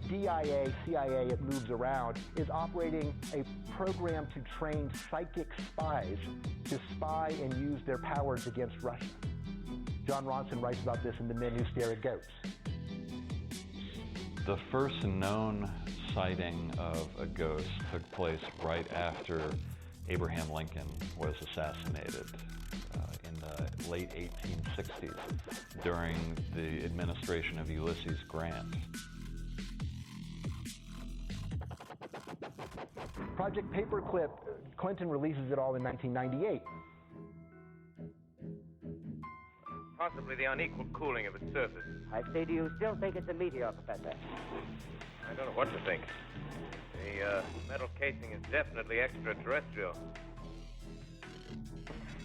DIA, CIA, it moves around, is operating a program to train psychic spies to spy and use their powers against Russia. John Ronson writes about this in The Men Who Stare at Goats. The first known sighting of a ghost took place right after Abraham Lincoln was assassinated in the late 1860s during the administration of Ulysses Grant. Project Paperclip, Clinton releases it all in 1998. Possibly the unequal cooling of its surface. I say, do you still think it's a meteor, Professor? I don't know what to think. The metal casing is definitely extraterrestrial.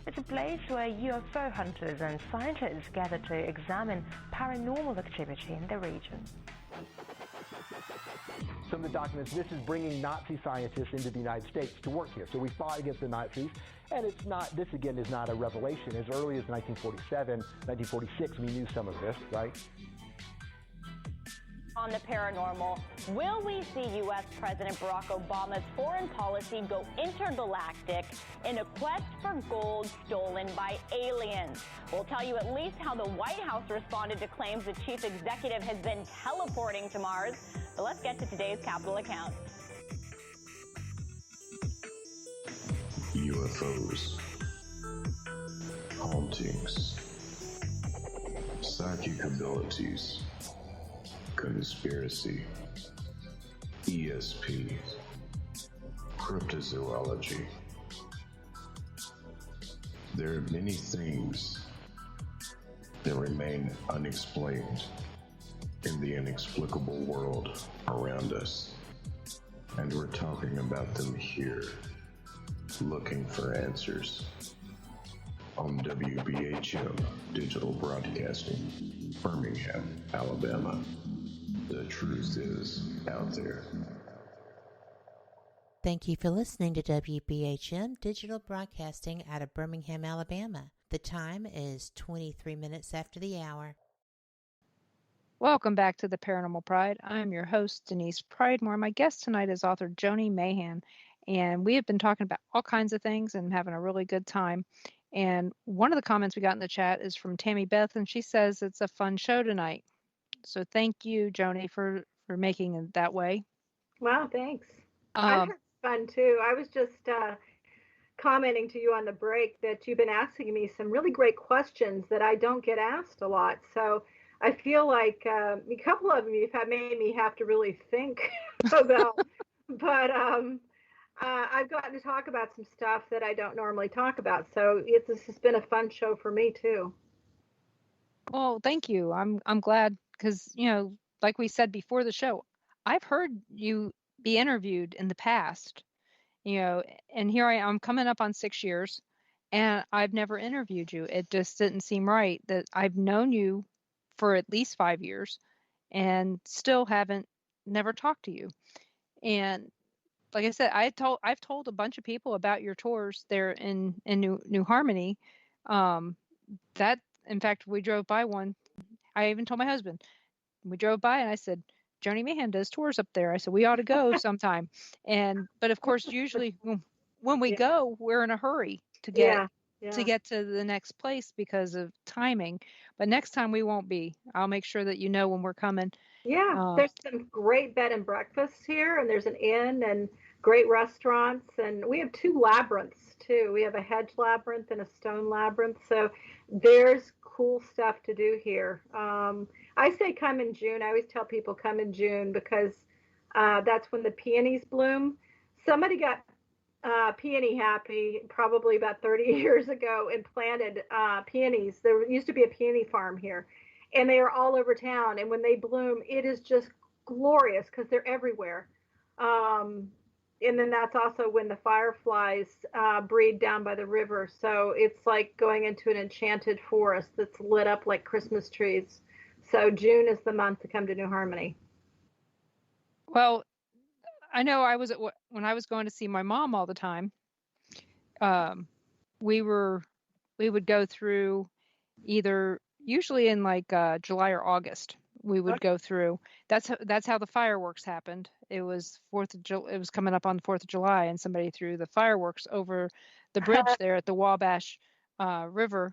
It's a place where UFO hunters and scientists gather to examine paranormal activity in the region. Some of the documents, this is bringing Nazi scientists into the United States to work here. So we fought against the Nazis, and it's not, this again is not a revelation. As early as 1947, 1946, we knew some of this, right? On the paranormal, will we see U.S. President Barack Obama's foreign policy go intergalactic in a quest for gold stolen by aliens? We'll tell you at least how the White House responded to claims the chief executive has been teleporting to Mars. But let's get to today's Capitol account. UFOs, hauntings, psychic abilities, conspiracy, ESP, cryptozoology. There are many things that remain unexplained in the inexplicable world around us, and we're talking about them here, looking for answers on WBHM Digital Broadcasting, Birmingham, Alabama. The truth is out there. Thank you for listening to WBHM Digital Broadcasting out of Birmingham, Alabama. The time is 23 minutes after the hour. Welcome back to the Paranormal Pride. I'm your host, Denise Pridemore. My guest tonight is author Joni Mayhan, and we have been talking about all kinds of things and having a really good time. And one of the comments we got in the chat is from Tammy Beth, and she says it's a fun show tonight. So thank you, Joni, for making it that way. Wow, thanks. I've had fun too. I was just commenting to you on the break that you've been asking me some really great questions that I don't get asked a lot. So I feel like a couple of them you've made me have to really think about. But I've gotten to talk about some stuff that I don't normally talk about. So this has been a fun show for me too. Well, thank you. I'm glad because, like we said before the show, I've heard you be interviewed in the past, and here I am coming up on 6 years and I've never interviewed you. It just didn't seem right that I've known you for at least 5 years and still never talked to you. And like I said, I've told a bunch of people about your tours there in New Harmony. That in fact we drove by one. I even told my husband. We drove by and I said, Joni Mayhan does tours up there. I said, we ought to go sometime. But of course, usually when we go, we're in a hurry to get to the next place because of timing. But next time we won't be. I'll make sure that you know when we're coming. Yeah, there's some great bed and breakfasts here, and there's an inn and great restaurants, and we have 2 labyrinths too. We have a hedge labyrinth and a stone labyrinth, so there's cool stuff to do here. I say come in June. I always tell people come in June because that's when the peonies bloom. Somebody got peony happy probably about 30 years ago and planted peonies. There used to be a peony farm here. And they are all over town. And when they bloom, it is just glorious because they're everywhere. And then that's also when the fireflies breed down by the river. So it's like going into an enchanted forest that's lit up like Christmas trees. So June is the month to come to New Harmony. Well, I know when I was going to see my mom all the time, we would go through usually in like July or August, we would go through. That's how the fireworks happened. It was it was coming up on the 4th of July, and somebody threw the fireworks over the bridge there at the Wabash River,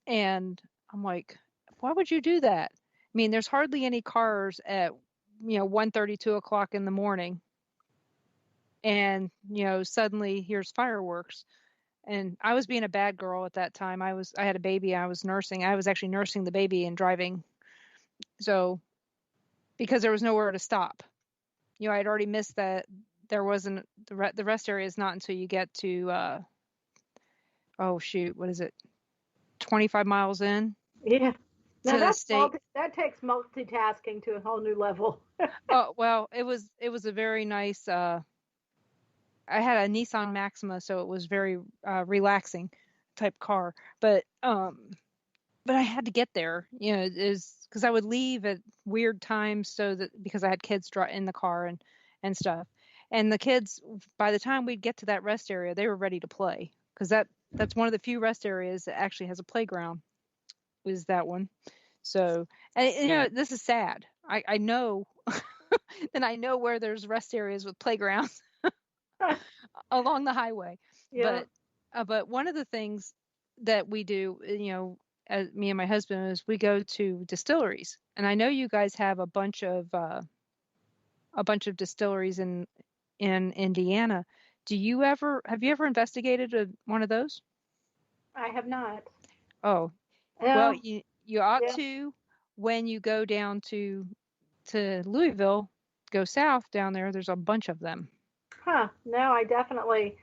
and I'm like, why would you do that? I mean, there's hardly any cars at 1:30, 2 o'clock in the morning, and suddenly here's fireworks. And I was being a bad girl at that time. I had a baby. I was nursing. I was actually nursing the baby and driving. So, because there was nowhere to stop, I'd already missed that. There wasn't the rest area is not until you get to, oh shoot, what is it? 25 miles in. Yeah. Now that takes multitasking to a whole new level. Oh, well, it was a very nice, I had a Nissan Maxima, so it was very relaxing type car. But I had to get there, is because I would leave at weird times because I had kids in the car and stuff. And the kids, by the time we'd get to that rest area, they were ready to play because that's one of the few rest areas that actually has a playground. Is that one? So, and this is sad. I know, and I know where there's rest areas with playgrounds. Along the highway. Yeah. But one of the things that we do, as me and my husband, is we go to distilleries. And I know you guys have a bunch of distilleries in Indiana. Have you ever investigated one of those? I have not. Oh, well, you ought to when you go down to Louisville, go south down there. There's a bunch of them. Huh. No, I definitely,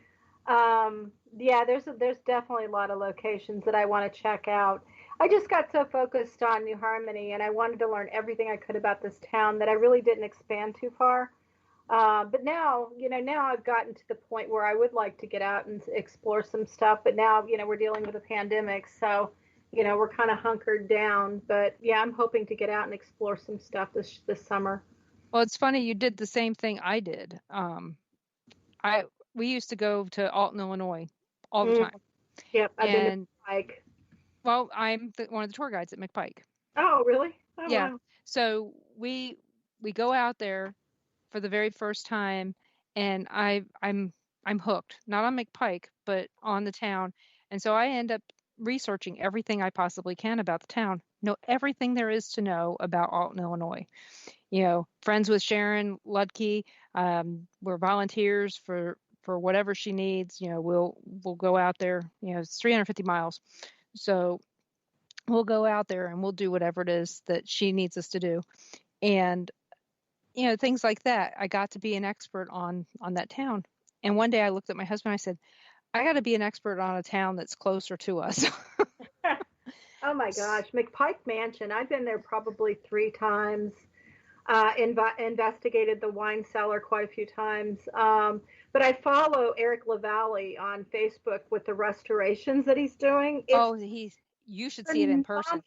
there's definitely a lot of locations that I want to check out. I just got so focused on New Harmony and I wanted to learn everything I could about this town that I really didn't expand too far. But now I've gotten to the point where I would like to get out and explore some stuff. But now, we're dealing with a pandemic. So, we're kind of hunkered down. But yeah, I'm hoping to get out and explore some stuff this summer. Well, it's funny. You did the same thing I did. We used to go to Alton, Illinois all the time. Yep. I've been to McPike. Well, I'm one of the tour guides at McPike. Oh, really? Oh, yeah. Wow. So we go out there for the very first time, and I'm hooked, not on McPike, but on the town. And so I end up researching everything I possibly can about the town, know everything there is to know about Alton, Illinois. Friends with Sharon Ludke. We're volunteers for whatever she needs. We'll go out there. It's 350 miles. So we'll go out there and we'll do whatever it is that she needs us to do. And, things like that. I got to be an expert on that town. And one day I looked at my husband, I said, I got to be an expert on a town that's closer to us. Oh my gosh, McPike Mansion. I've been there probably 3 times. Investigated the wine cellar quite a few times. But I follow Eric LaValle on Facebook with the restorations that he's doing. You should see it in person.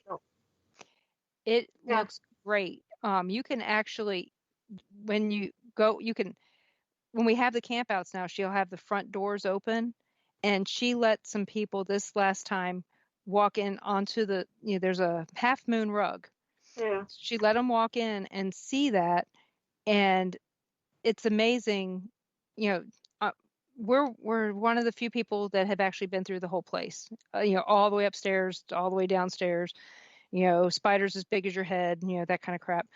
It looks great. You can actually, when you go, when we have the campouts now, she'll have the front doors open, and she let some people this last time walk in onto there's a half moon rug. Yeah. She let them walk in and see that, and it's amazing. We're one of the few people that have actually been through the whole place. All the way upstairs, all the way downstairs. Spiders as big as your head. That kind of crap.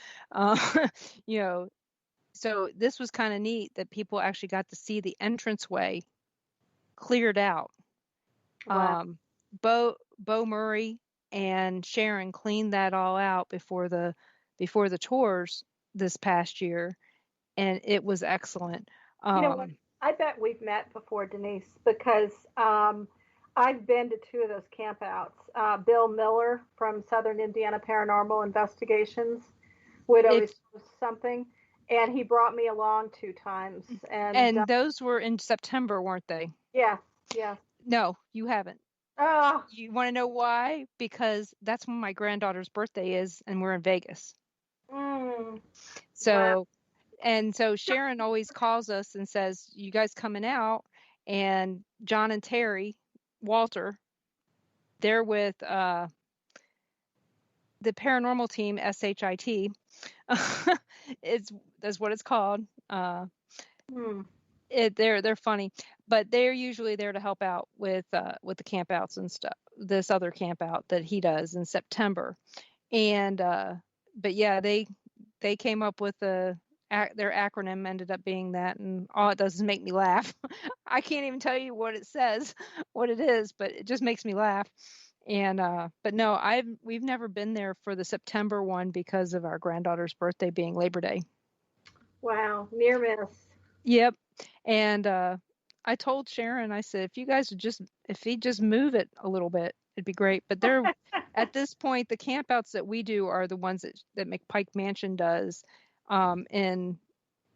So this was kind of neat that people actually got to see the entranceway cleared out. Wow. Bo Murray and Sharon cleaned that all out before the tours this past year, and it was excellent. I bet we've met before, Denise, because I've been to 2 of those campouts. Bill Miller from Southern Indiana Paranormal Investigations, Widows something, and he brought me along 2 times. And those were in September, weren't they? Yeah. No, you haven't. Oh. You want to know why? Because that's when my granddaughter's birthday is, and we're in Vegas. So, wow. And so Sharon always calls us and says, you guys coming out? And John and Terry Walter, they're with the paranormal team, SHIT. That's what it's called. They're funny, but they're usually there to help out with the campouts and stuff. This other camp out that he does in September, and but yeah, they came up with their acronym ended up being that, and all it does is make me laugh. I can't even tell you what it says, what it is, but it just makes me laugh. And but no, we've never been there for the September one because of our granddaughter's birthday being Labor Day. Wow, near miss. Yep. And I told Sharon, I said, if he'd just move it a little bit, it'd be great. But they're at this point, the campouts that we do are the ones that McPike Mansion does in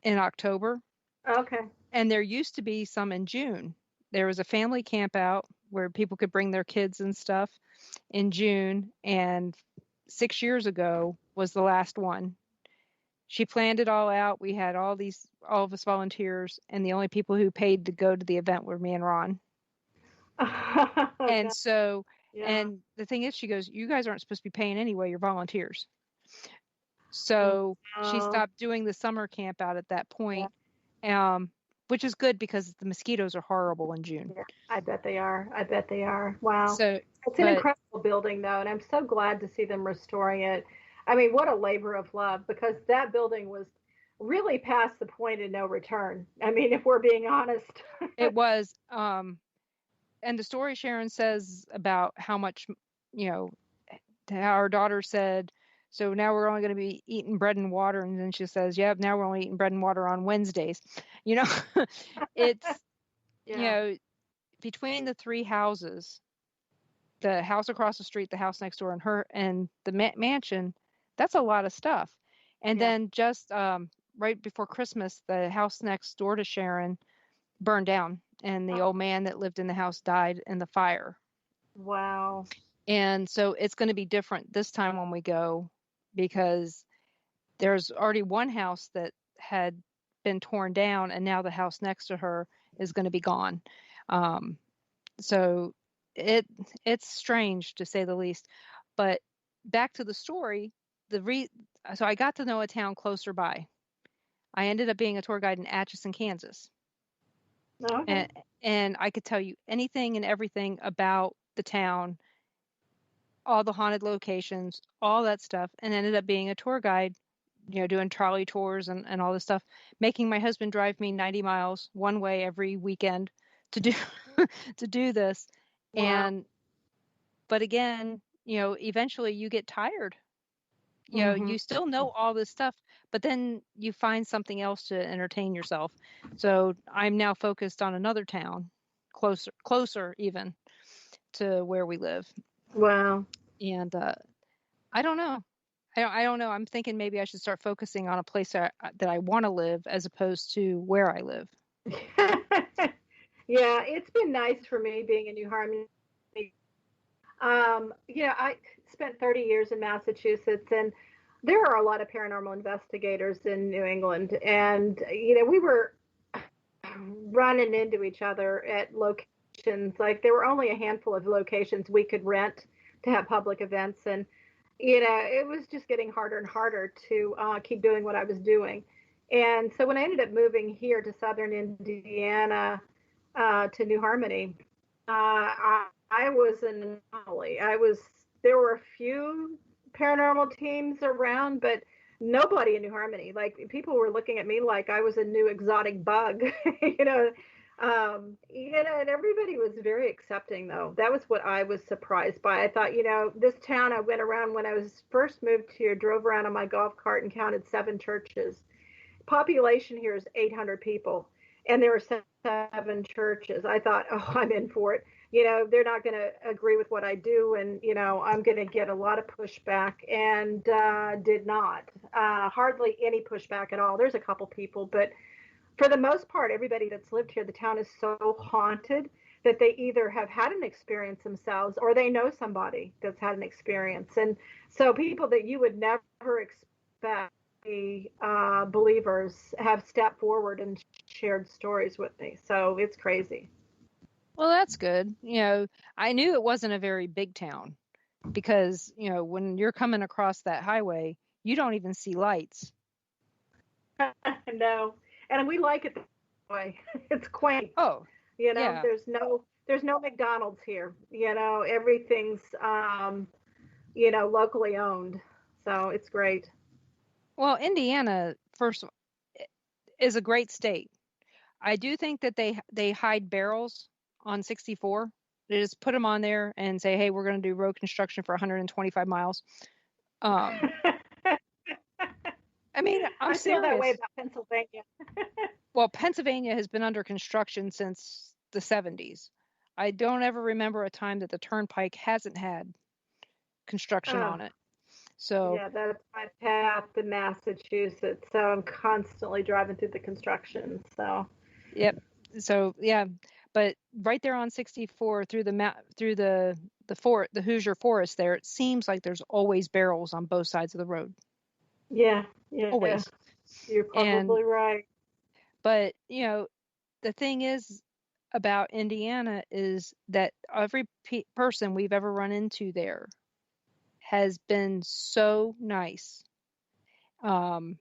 October. Okay. And there used to be some in June. There was a family camp out where people could bring their kids and stuff in June. And 6 years ago was the last one. She planned it all out. We had all of us volunteers, and the only people who paid to go to the event were me and Ron. And so, and the thing is, she goes, you guys aren't supposed to be paying anyway. You're volunteers. So she stopped doing the summer camp out at that point, which is good because the mosquitoes are horrible in June. Yeah, I bet they are. Wow. So it's an incredible building, though, and I'm so glad to see them restoring it. I mean, what a labor of love, because that building was really past the point of no return. I mean, if we're being honest. It was. And the story Sharon says about how much, our daughter said, so now we're only going to be eating bread and water. And then she says, yeah, now we're only eating bread and water on Wednesdays. It's, between the 3 houses, the house across the street, the house next door, and the mansion, that's a lot of stuff. And then just right before Christmas, the house next door to Sharon burned down, and the old man that lived in the house died in the fire. Wow. And so it's going to be different this time when we go, because there's already one house that had been torn down, and now the house next to her is going to be gone. So it's strange, to say the least. But back to the story, so I got to know a town closer by. I ended up being a tour guide in Atchison, Kansas. Okay. And I could tell you anything and everything about the town, all the haunted locations, all that stuff, and ended up being a tour guide, doing trolley tours and all this stuff, making my husband drive me 90 miles one way every weekend to do to do this. Wow. But again, eventually you get tired. You still know all this stuff, but then you find something else to entertain yourself. So I'm now focused on another town, closer even to where we live. Wow. And I don't know. I don't know. I'm thinking maybe I should start focusing on a place that I want to live as opposed to where I live. Yeah, it's been nice for me being in New Harmony. I spent 30 years in Massachusetts, and there are a lot of paranormal investigators in New England. And, we were running into each other at locations. Like, there were only a handful of locations we could rent to have public events. And, it was just getting harder and harder to keep doing what I was doing. And so when I ended up moving here to Southern Indiana, to New Harmony, I was an anomaly. There were a few paranormal teams around, but nobody in New Harmony. Like, people were looking at me like I was a new exotic bug, and everybody was very accepting, though. That was what I was surprised by. I thought, this town, I went around when I was first moved here, drove around on my golf cart and counted 7 churches. Population here is 800 people, and there are 7 churches. I thought, oh, I'm in for it. They're not going to agree with what I do, and, I'm going to get a lot of pushback, and did not. Hardly any pushback at all. There's a couple people, but for the most part, everybody that's lived here, the town is so haunted that they either have had an experience themselves or they know somebody that's had an experience. And so people that you would never expect believers have stepped forward and shared stories with me. So it's crazy. Well, that's good. I knew it wasn't a very big town because, when you're coming across that highway, you don't even see lights. No. And we like it that way. It's quaint. Oh, yeah. There's no McDonald's here. Everything's, locally owned. So it's great. Well, Indiana, first, is a great state. I do think that they hide barrels on 64. They just put them on there and say, hey, we're going to do road construction for 125 miles. I mean, I feel that way about Pennsylvania. Well, Pennsylvania has been under construction since the 70s. I don't ever remember a time that the turnpike hasn't had construction on it. So yeah, that's my path to Massachusetts. So I'm constantly driving through the construction. So yep. So yeah, but right there on 64 through the Hoosier Forest there, it seems like there's always barrels on both sides of the road. Yeah. Always. You're probably right. But, the thing is about Indiana is that every person we've ever run into there has been so nice. Can't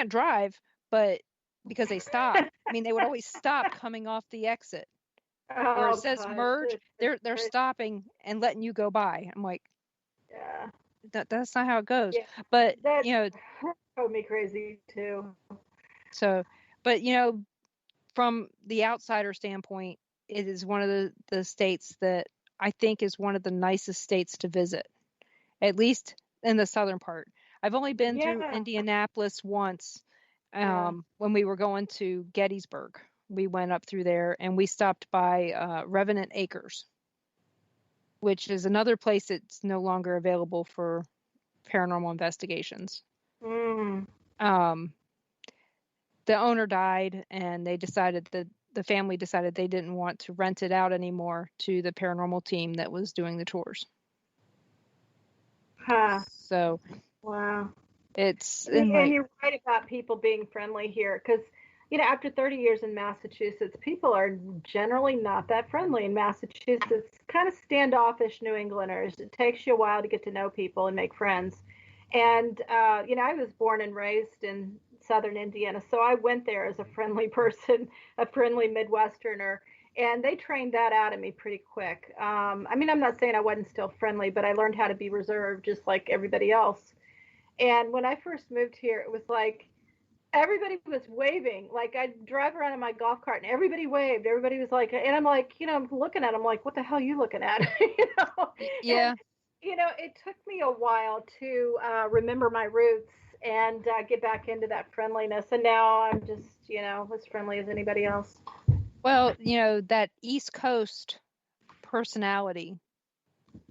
drive, but because they stop. I mean, they would always stop coming off the exit. Where it says merge, they're stopping and letting you go by. I'm like, yeah. That's not how it goes. Yeah, but that drove me crazy too. So, but from the outsider standpoint, it is one of the states that I think is one of the nicest states to visit, at least in the southern part. I've only been through Indianapolis once when we were going to Gettysburg. We went up through there and we stopped by Revenant Acres, which is another place that's no longer available for paranormal investigations. Mm. The owner died, and they decided that the family decided they didn't want to rent it out anymore to the paranormal team that was doing the tours. Huh. So, wow. It's and you're right about people being friendly here, because after 30 years in Massachusetts, people are generally not that friendly in Massachusetts. Kind of standoffish New Englanders. It takes you a while to get to know people and make friends. And, I was born and raised in Southern Indiana, so I went there as a friendly person, a friendly Midwesterner, and they trained that out of me pretty quick. I'm not saying I wasn't still friendly, but I learned how to be reserved just like everybody else. And when I first moved here, it was like, everybody was waving. Like, I'd drive around in my golf cart and everybody waved. Everybody was like, and I'm like, I'm looking at them like, what the hell are you looking at? Yeah. it took me a while to remember my roots and get back into that friendliness. And now I'm just, as friendly as anybody else. Well, that East Coast personality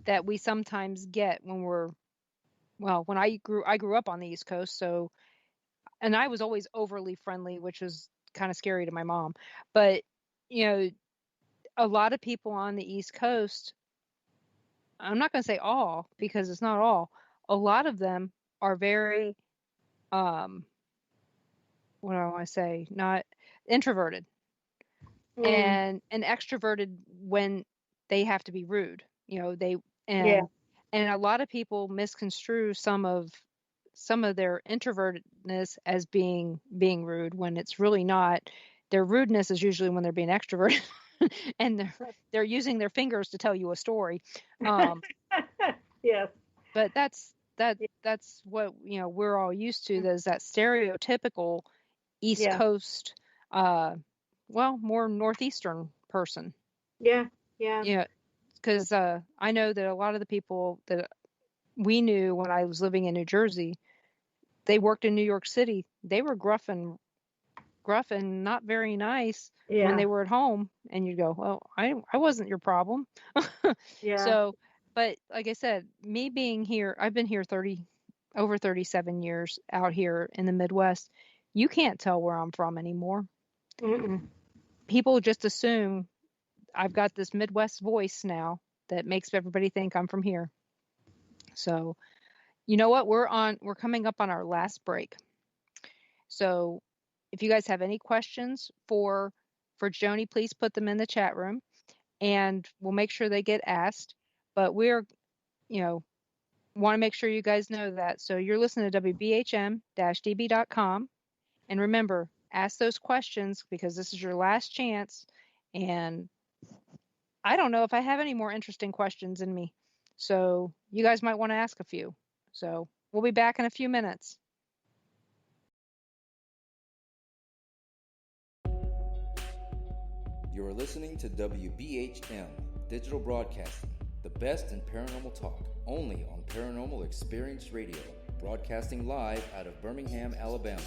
that we sometimes get when I grew up on the East Coast, so, and I was always overly friendly, which was kind of scary to my mom. But, a lot of people on the East Coast, I'm not going to say all, because it's not all. A lot of them are very, what do I want to say? Not introverted and extroverted when they have to be rude. And a lot of people misconstrue some of their introvertedness as being rude when it's really not. Their rudeness is usually when they're being extroverted and they're using their fingers to tell you a story. Yes. But that's what we're all used to. There's that stereotypical East Coast, more northeastern person. Yeah. Because I know that a lot of the people that we knew when I was living in New Jersey, they worked in New York City. They were gruff and not very nice when they were at home, and you go, well, I wasn't your problem. So, but like I said, me being here, I've been here over 37 years out here in the Midwest. You can't tell where I'm from anymore. People just assume I've got this Midwest voice now that makes everybody think I'm from here. So, you know what? We're coming up on our last break. So if you guys have any questions for Joni, please put them in the chat room and we'll make sure they get asked. But we're, want to make sure you guys know that. So you're listening to WBHM-DB.com. And remember, ask those questions because this is your last chance. And I don't know if I have any more interesting questions in me. So you guys might want to ask a few. So we'll be back in a few minutes. You are listening to WBHM Digital Broadcasting, the best in paranormal talk, only on Paranormal Experience Radio, broadcasting live out of Birmingham, Alabama.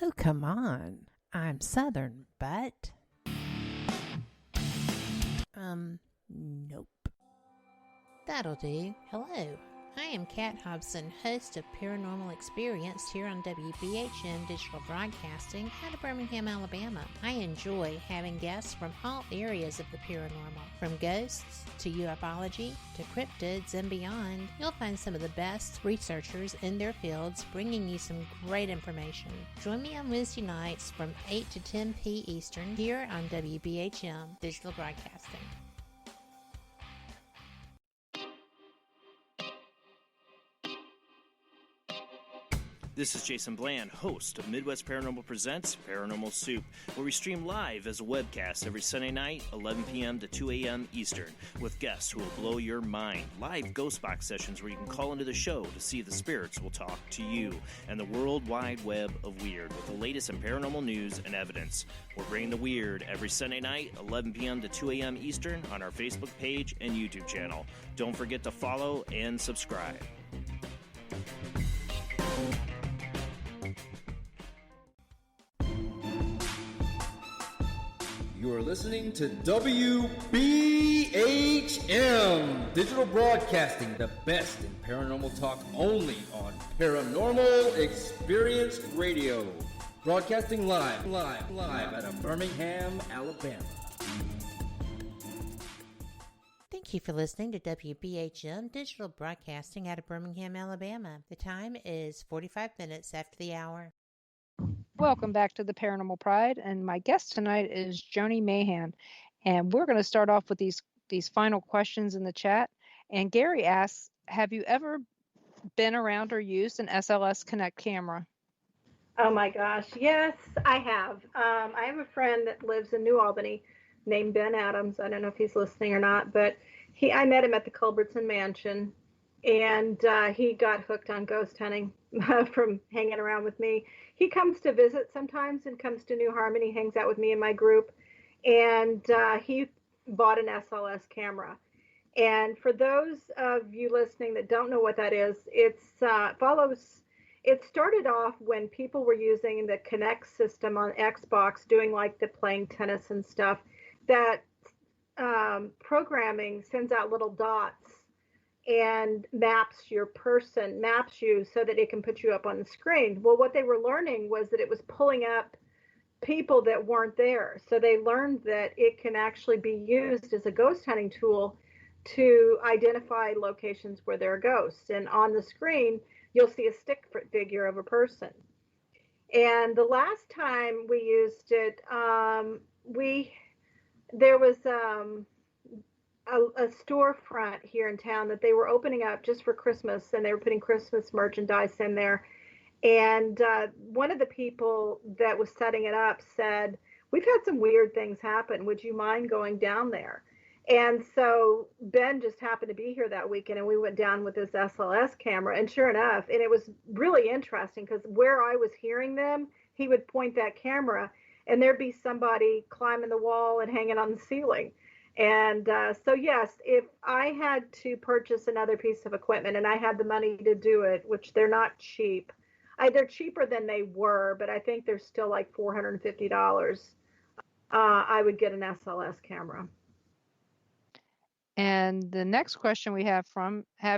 Oh, come on. I'm Southern, but... nope. That'll do. Hello. I am Kat Hobson, host of Paranormal Experience here on WBHM Digital Broadcasting out of Birmingham, Alabama. I enjoy having guests from all areas of the paranormal, from ghosts to ufology to cryptids and beyond. You'll find some of the best researchers in their fields bringing you some great information. Join me on Wednesday nights from 8 to 10 p. Eastern here on WBHM Digital Broadcasting. This is Jason Bland, host of Midwest Paranormal Presents Paranormal Soup, where we stream live as a webcast every Sunday night, 11 p.m. to 2 a.m. Eastern, with guests who will blow your mind. Live ghost box sessions where you can call into the show to see if the spirits will talk to you, and the world wide web of weird with the latest in paranormal news and evidence. We're bringing the weird every Sunday night, 11 p.m. to 2 a.m. Eastern on our Facebook page and YouTube channel. Don't forget to follow and subscribe. You are listening to WBHM Digital Broadcasting, the best in paranormal talk, only on Paranormal Experience Radio. Broadcasting live out of Birmingham, Alabama. Thank you for listening to WBHM Digital Broadcasting out of Birmingham, Alabama. The time is 45 minutes after the hour. Welcome back to the Paranormal Pride, and my guest tonight is Joni Mayhan, and we're going to start off with these final questions in the chat. And Gary asks, have you ever been around or used an SLS Connect camera? Oh my gosh, yes, I have. I have a friend that lives in New Albany named Ben Adams. I don't know if he's listening or not, but I met him at the Culbertson Mansion, and he got hooked on ghost hunting from hanging around with me. He comes to visit sometimes and comes to New Harmony, hangs out with me and my group, and he bought an SLS camera. And for those of you listening that don't know what that is, it started off when people were using the Kinect system on Xbox, doing like the playing tennis and stuff. That programming sends out little dots and maps you so that it can put you up on the screen. Well, what they were learning was that it was pulling up people that weren't there. So they learned that it can actually be used as a ghost hunting tool to identify locations where there are ghosts. And on the screen, you'll see a stick figure of a person. And the last time we used it, there was a storefront here in town that they were opening up just for Christmas, and they were putting Christmas merchandise in there. And one of the people that was setting it up said, "We've had some weird things happen. Would you mind going down there?" And so Ben just happened to be here that weekend, and we went down with this SLS camera, and sure enough, and it was really interesting because where I was hearing them, he would point that camera and there'd be somebody climbing the wall and hanging on the ceiling. And so yes, if I had to purchase another piece of equipment and I had the money to do it, which they're not cheap, they're cheaper than they were, but I think they're still like $450, I would get an SLS camera. And the next question we have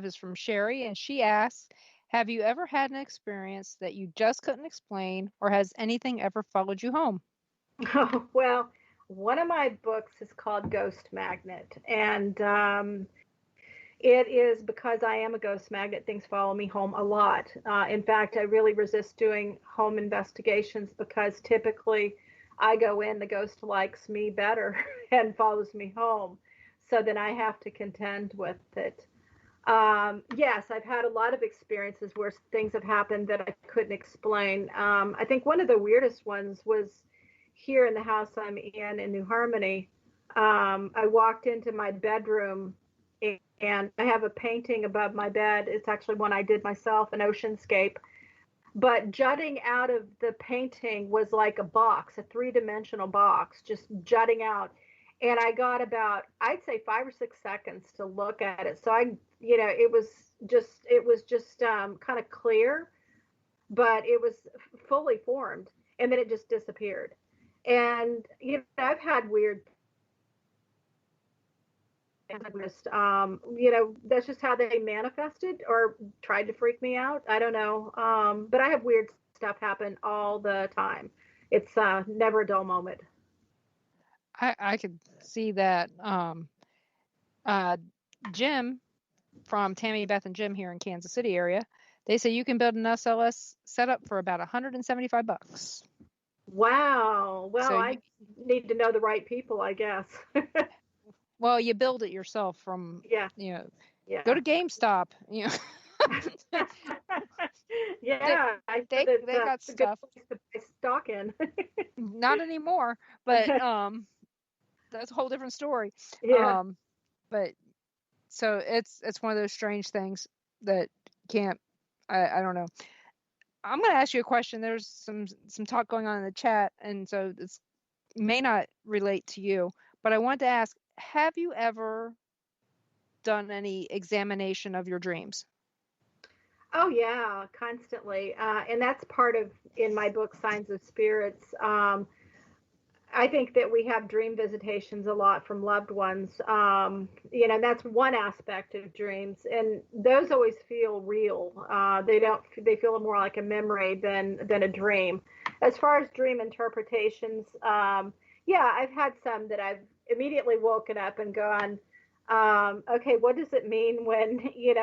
is from Sherry, and she asks, have you ever had an experience that you just couldn't explain, or has anything ever followed you home? Oh, well, one of my books is called Ghost Magnet, and it is because I am a ghost magnet. Things follow me home a lot. In fact, I really resist doing home investigations because typically I go in, the ghost likes me better and follows me home. So then I have to contend with it. Yes, I've had a lot of experiences where things have happened that I couldn't explain. I think one of the weirdest ones was here in the house I'm in New Harmony. I walked into my bedroom and I have a painting above my bed. It's actually one I did myself, an oceanscape. But jutting out of the painting was like a box, a three-dimensional box, just jutting out. And I got about, I'd say 5 or 6 seconds to look at it. So it was just kind of clear, but it was fully formed, and then it just disappeared. And I've had weird, that's just how they manifested or tried to freak me out. I don't know, but I have weird stuff happen all the time. It's never a dull moment. I could see that. Jim from Tammy, Beth, and Jim here in Kansas City area, they say you can build an SLS setup for about $175. Wow. Well, so I need to know the right people, I guess. Well, you build it yourself from, yeah. Go to GameStop, Yeah, they got stuff. To buy stock in. Not anymore, but that's a whole different story. Yeah. But so it's one of those strange things that can't. I don't know. I'm going to ask you a question. There's some talk going on in the chat, and so this may not relate to you, but I wanted to ask: have you ever done any examination of your dreams? Oh yeah, constantly, and that's part of in my book, Signs of Spirits. I think that we have dream visitations a lot from loved ones. That's one aspect of dreams, and those always feel real. They feel more like a memory than a dream. As far as dream interpretations, I've had some that I've immediately woken up and gone, okay, what does it mean when you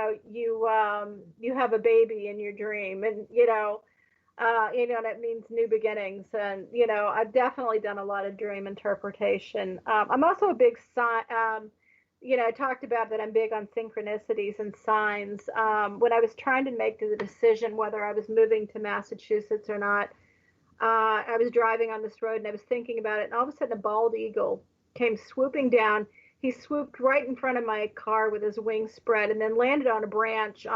have a baby in your dream, and that means new beginnings. And I've definitely done a lot of dream interpretation. I'm also a big I talked about that I'm big on synchronicities and signs. When I was trying to make the decision whether I was moving to Massachusetts or not, I was driving on this road and I was thinking about it, and all of a sudden a bald eagle came swooping down. he swooped right in front of my car with his wings spread and then landed on a branch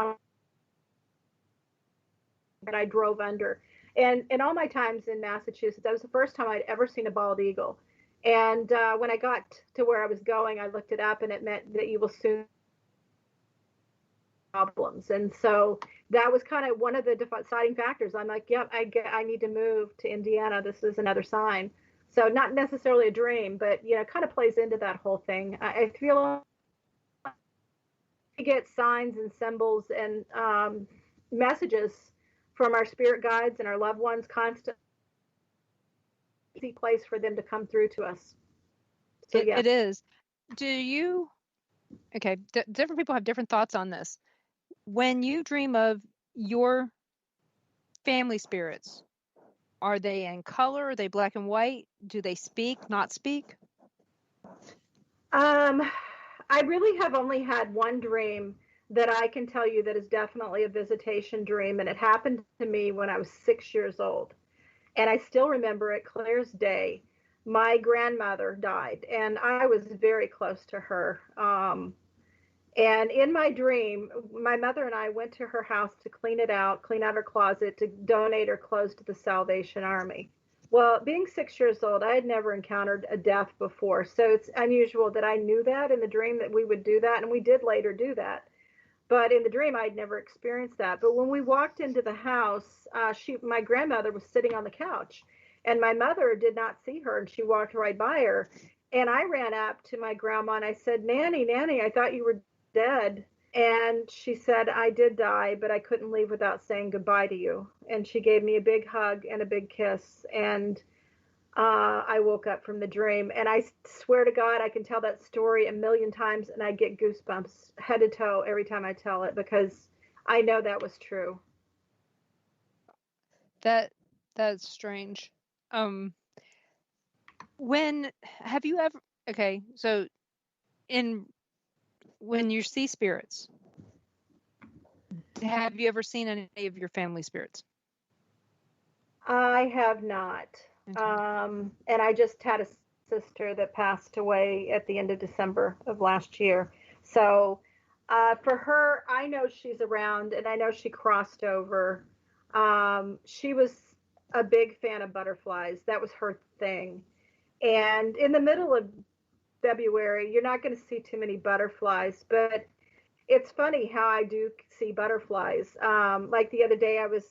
that I drove under. And in all my times in Massachusetts, that was the first time I'd ever seen a bald eagle. And when I got to where I was going, I looked it up, and it meant that you will soon problems. And so that was kind of one of the deciding factors. I'm like, yep, I need to move to Indiana. This is another sign. So not necessarily a dream, but kind of plays into that whole thing. I feel we get signs and symbols and messages from our spirit guides and our loved ones constantly. Easy place for them to come through to us. So yeah, it is. Do you? Okay, different people have different thoughts on this. When you dream of your family spirits, are they in color? Are they black and white? Do they speak? Not speak? I really have only had one dream that I can tell you that is definitely a visitation dream, and it happened to me when I was 6 years old. And I still remember it clear as day. My grandmother died, and I was very close to her. And in my dream, my mother and I went to her house to clean out her closet, to donate her clothes to the Salvation Army. Well, being 6 years old, I had never encountered a death before. So it's unusual that I knew that in the dream that we would do that. And we did later do that. But in the dream, I'd never experienced that. But when we walked into the house, my grandmother was sitting on the couch, and my mother did not see her, and she walked right by her. And I ran up to my grandma and I said, Nanny, I thought you were dead. And she said, I did die, but I couldn't leave without saying goodbye to you. And she gave me a big hug and a big kiss. And I woke up from the dream, and I swear to God, I can tell that story a million times, and I get goosebumps head to toe every time I tell it, because I know that was true. That's strange. When have you ever? Okay, so when you see spirits, have you ever seen any of your family spirits? I have not. Okay. And I just had a sister that passed away at the end of December of last year. So for her, I know she's around, and I know she crossed over. She was a big fan of butterflies. That was her thing. And in the middle of February, you're not going to see too many butterflies, but it's funny how I do see butterflies. Like the other day, I was,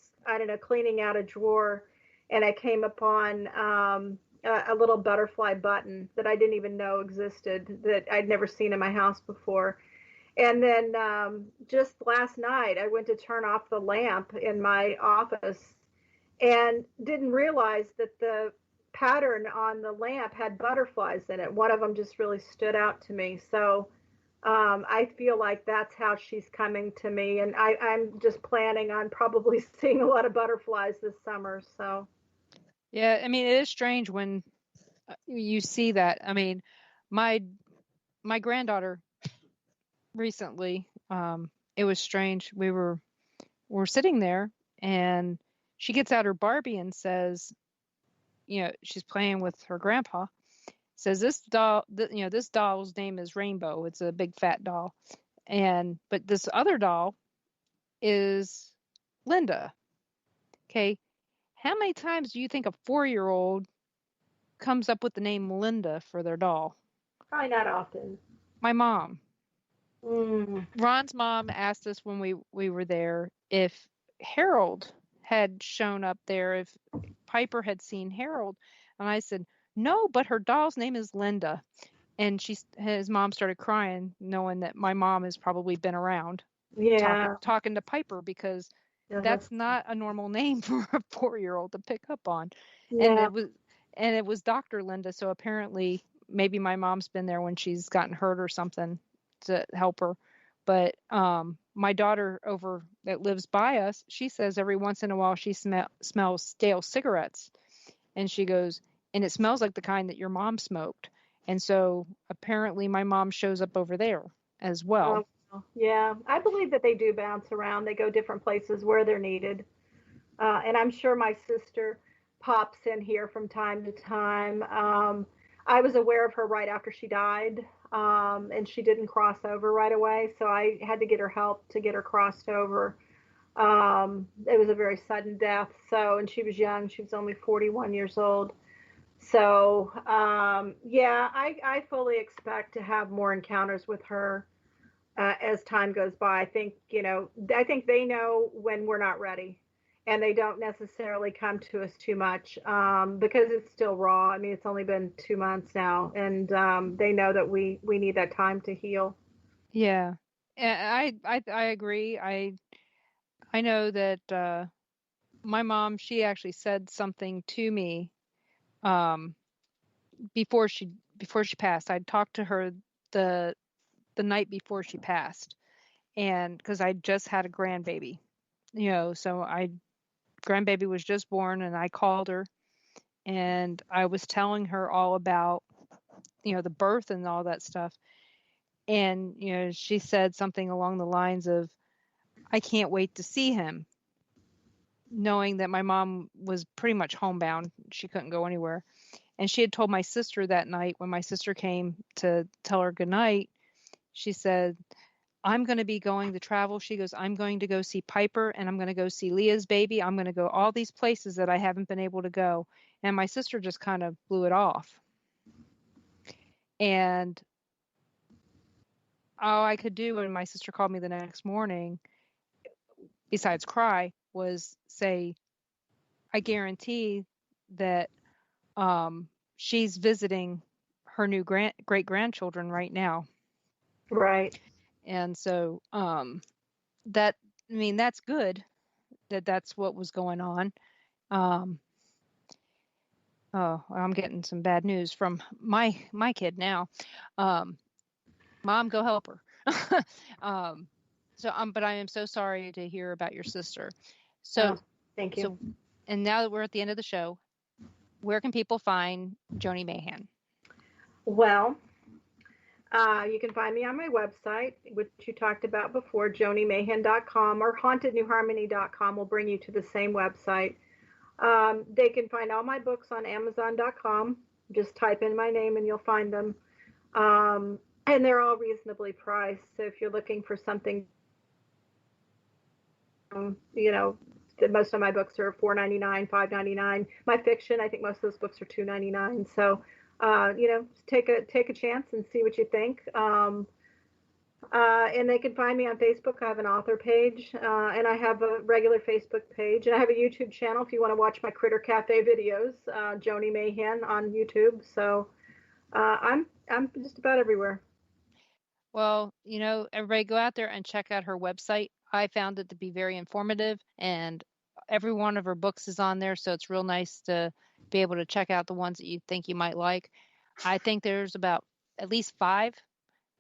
cleaning out a drawer, and I came upon a little butterfly button that I didn't even know existed, that I'd never seen in my house before. And then just last night, I went to turn off the lamp in my office and didn't realize that the pattern on the lamp had butterflies in it. One of them just really stood out to me. So I feel like that's how she's coming to me. And I'm just planning on probably seeing a lot of butterflies this summer. So. Yeah, I mean, it is strange when you see that. I mean, my granddaughter recently, it was strange. We're sitting there, and she gets out her Barbie and says, she's playing with her grandpa, says this doll, this doll's name is Rainbow. It's a big fat doll. But this other doll is Linda. Okay. How many times do you think a 4-year-old comes up with the name Linda for their doll? Probably not often. My mom. Mm. Ron's mom asked us when we were there if Harold had shown up there, if Piper had seen Harold. And I said, no, but her doll's name is Linda. And his mom started crying, knowing that my mom has probably been around talking to Piper, because that's not a normal name for a 4-year-old to pick up on. Yeah. And it was Dr. Linda. So apparently maybe my mom's been there when she's gotten hurt or something to help her. But my daughter over that lives by us, she says every once in a while she smells stale cigarettes. And she goes, and it smells like the kind that your mom smoked. And so apparently my mom shows up over there as well. Yeah, I believe that they do bounce around. They go different places where they're needed. And I'm sure my sister pops in here from time to time. I was aware of her right after she died, and she didn't cross over right away, so I had to get her help to get her crossed over. It was a very sudden death, and she was young. She was only 41 years old. So, yeah, I fully expect to have more encounters with her as time goes by. I think they know when we're not ready, and they don't necessarily come to us too much because it's still raw. I mean, it's only been 2 months now, and they know that we need that time to heal. Yeah, I agree. I know that my mom, she actually said something to me before she passed. I'd talked to her the night before she passed, and because I just had a grandbaby, so grandbaby was just born, and I called her, and I was telling her all about the birth and all that stuff, and she said something along the lines of, "I can't wait to see him," knowing that my mom was pretty much homebound. She couldn't go anywhere. And she had told my sister that night when my sister came to tell her goodnight, she said, "I'm going to be going to travel." She goes, "I'm going to go see Piper, and I'm going to go see Leah's baby. I'm going to go all these places that I haven't been able to go." And my sister just kind of blew it off. And all I could do when my sister called me the next morning, besides cry, was say, "I guarantee that she's visiting her new great-grandchildren right now." Right. And so that's good that that's what was going on. Oh, I'm getting some bad news from my kid now. Mom, go help her. But I am so sorry to hear about your sister. So thank you. So, and now that we're at the end of the show, where can people find Joni Mayhan? Well, you can find me on my website, which you talked about before, jonimayhan.com, or hauntednewharmony.com will bring you to the same website. They can find all my books on amazon.com. Just type in my name and you'll find them. And they're all reasonably priced. So if you're looking for something, most of my books are $4.99, $5.99. My fiction, I think most of those books are $2.99. So, take a chance and see what you think. And they can find me on Facebook. I have an author page, and I have a regular Facebook page, and I have a YouTube channel if you want to watch my Critter Cafe videos, Joni Mayhan on YouTube. So I'm just about everywhere. Well, everybody go out there and check out her website. I found it to be very informative, and every one of her books is on there, so it's real nice to be able to check out the ones that you think you might like. I think there's about at least 5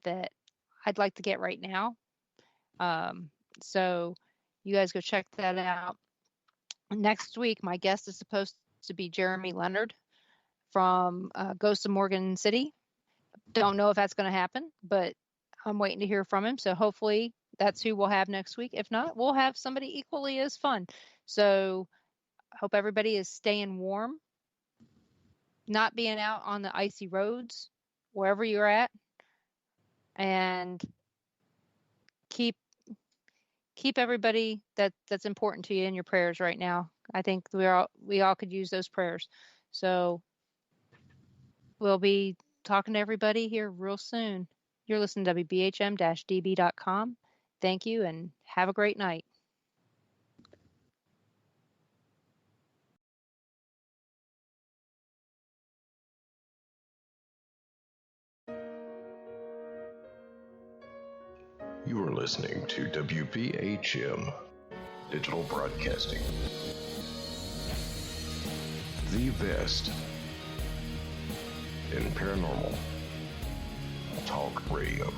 that I'd like to get right now. So you guys go check that out. Next week, my guest is supposed to be Jeremy Leonard from Ghosts of Morgan City. Don't know if that's going to happen, but I'm waiting to hear from him. So hopefully that's who we'll have next week. If not, we'll have somebody equally as fun. So I hope everybody is staying warm, not being out on the icy roads, wherever you're at, and keep everybody that's important to you in your prayers right now. I think we all could use those prayers. So we'll be talking to everybody here real soon. You're listening to WBHM-DB.com. Thank you and have a great night. You are listening to WBHM Digital Broadcasting, the best in paranormal talk radio.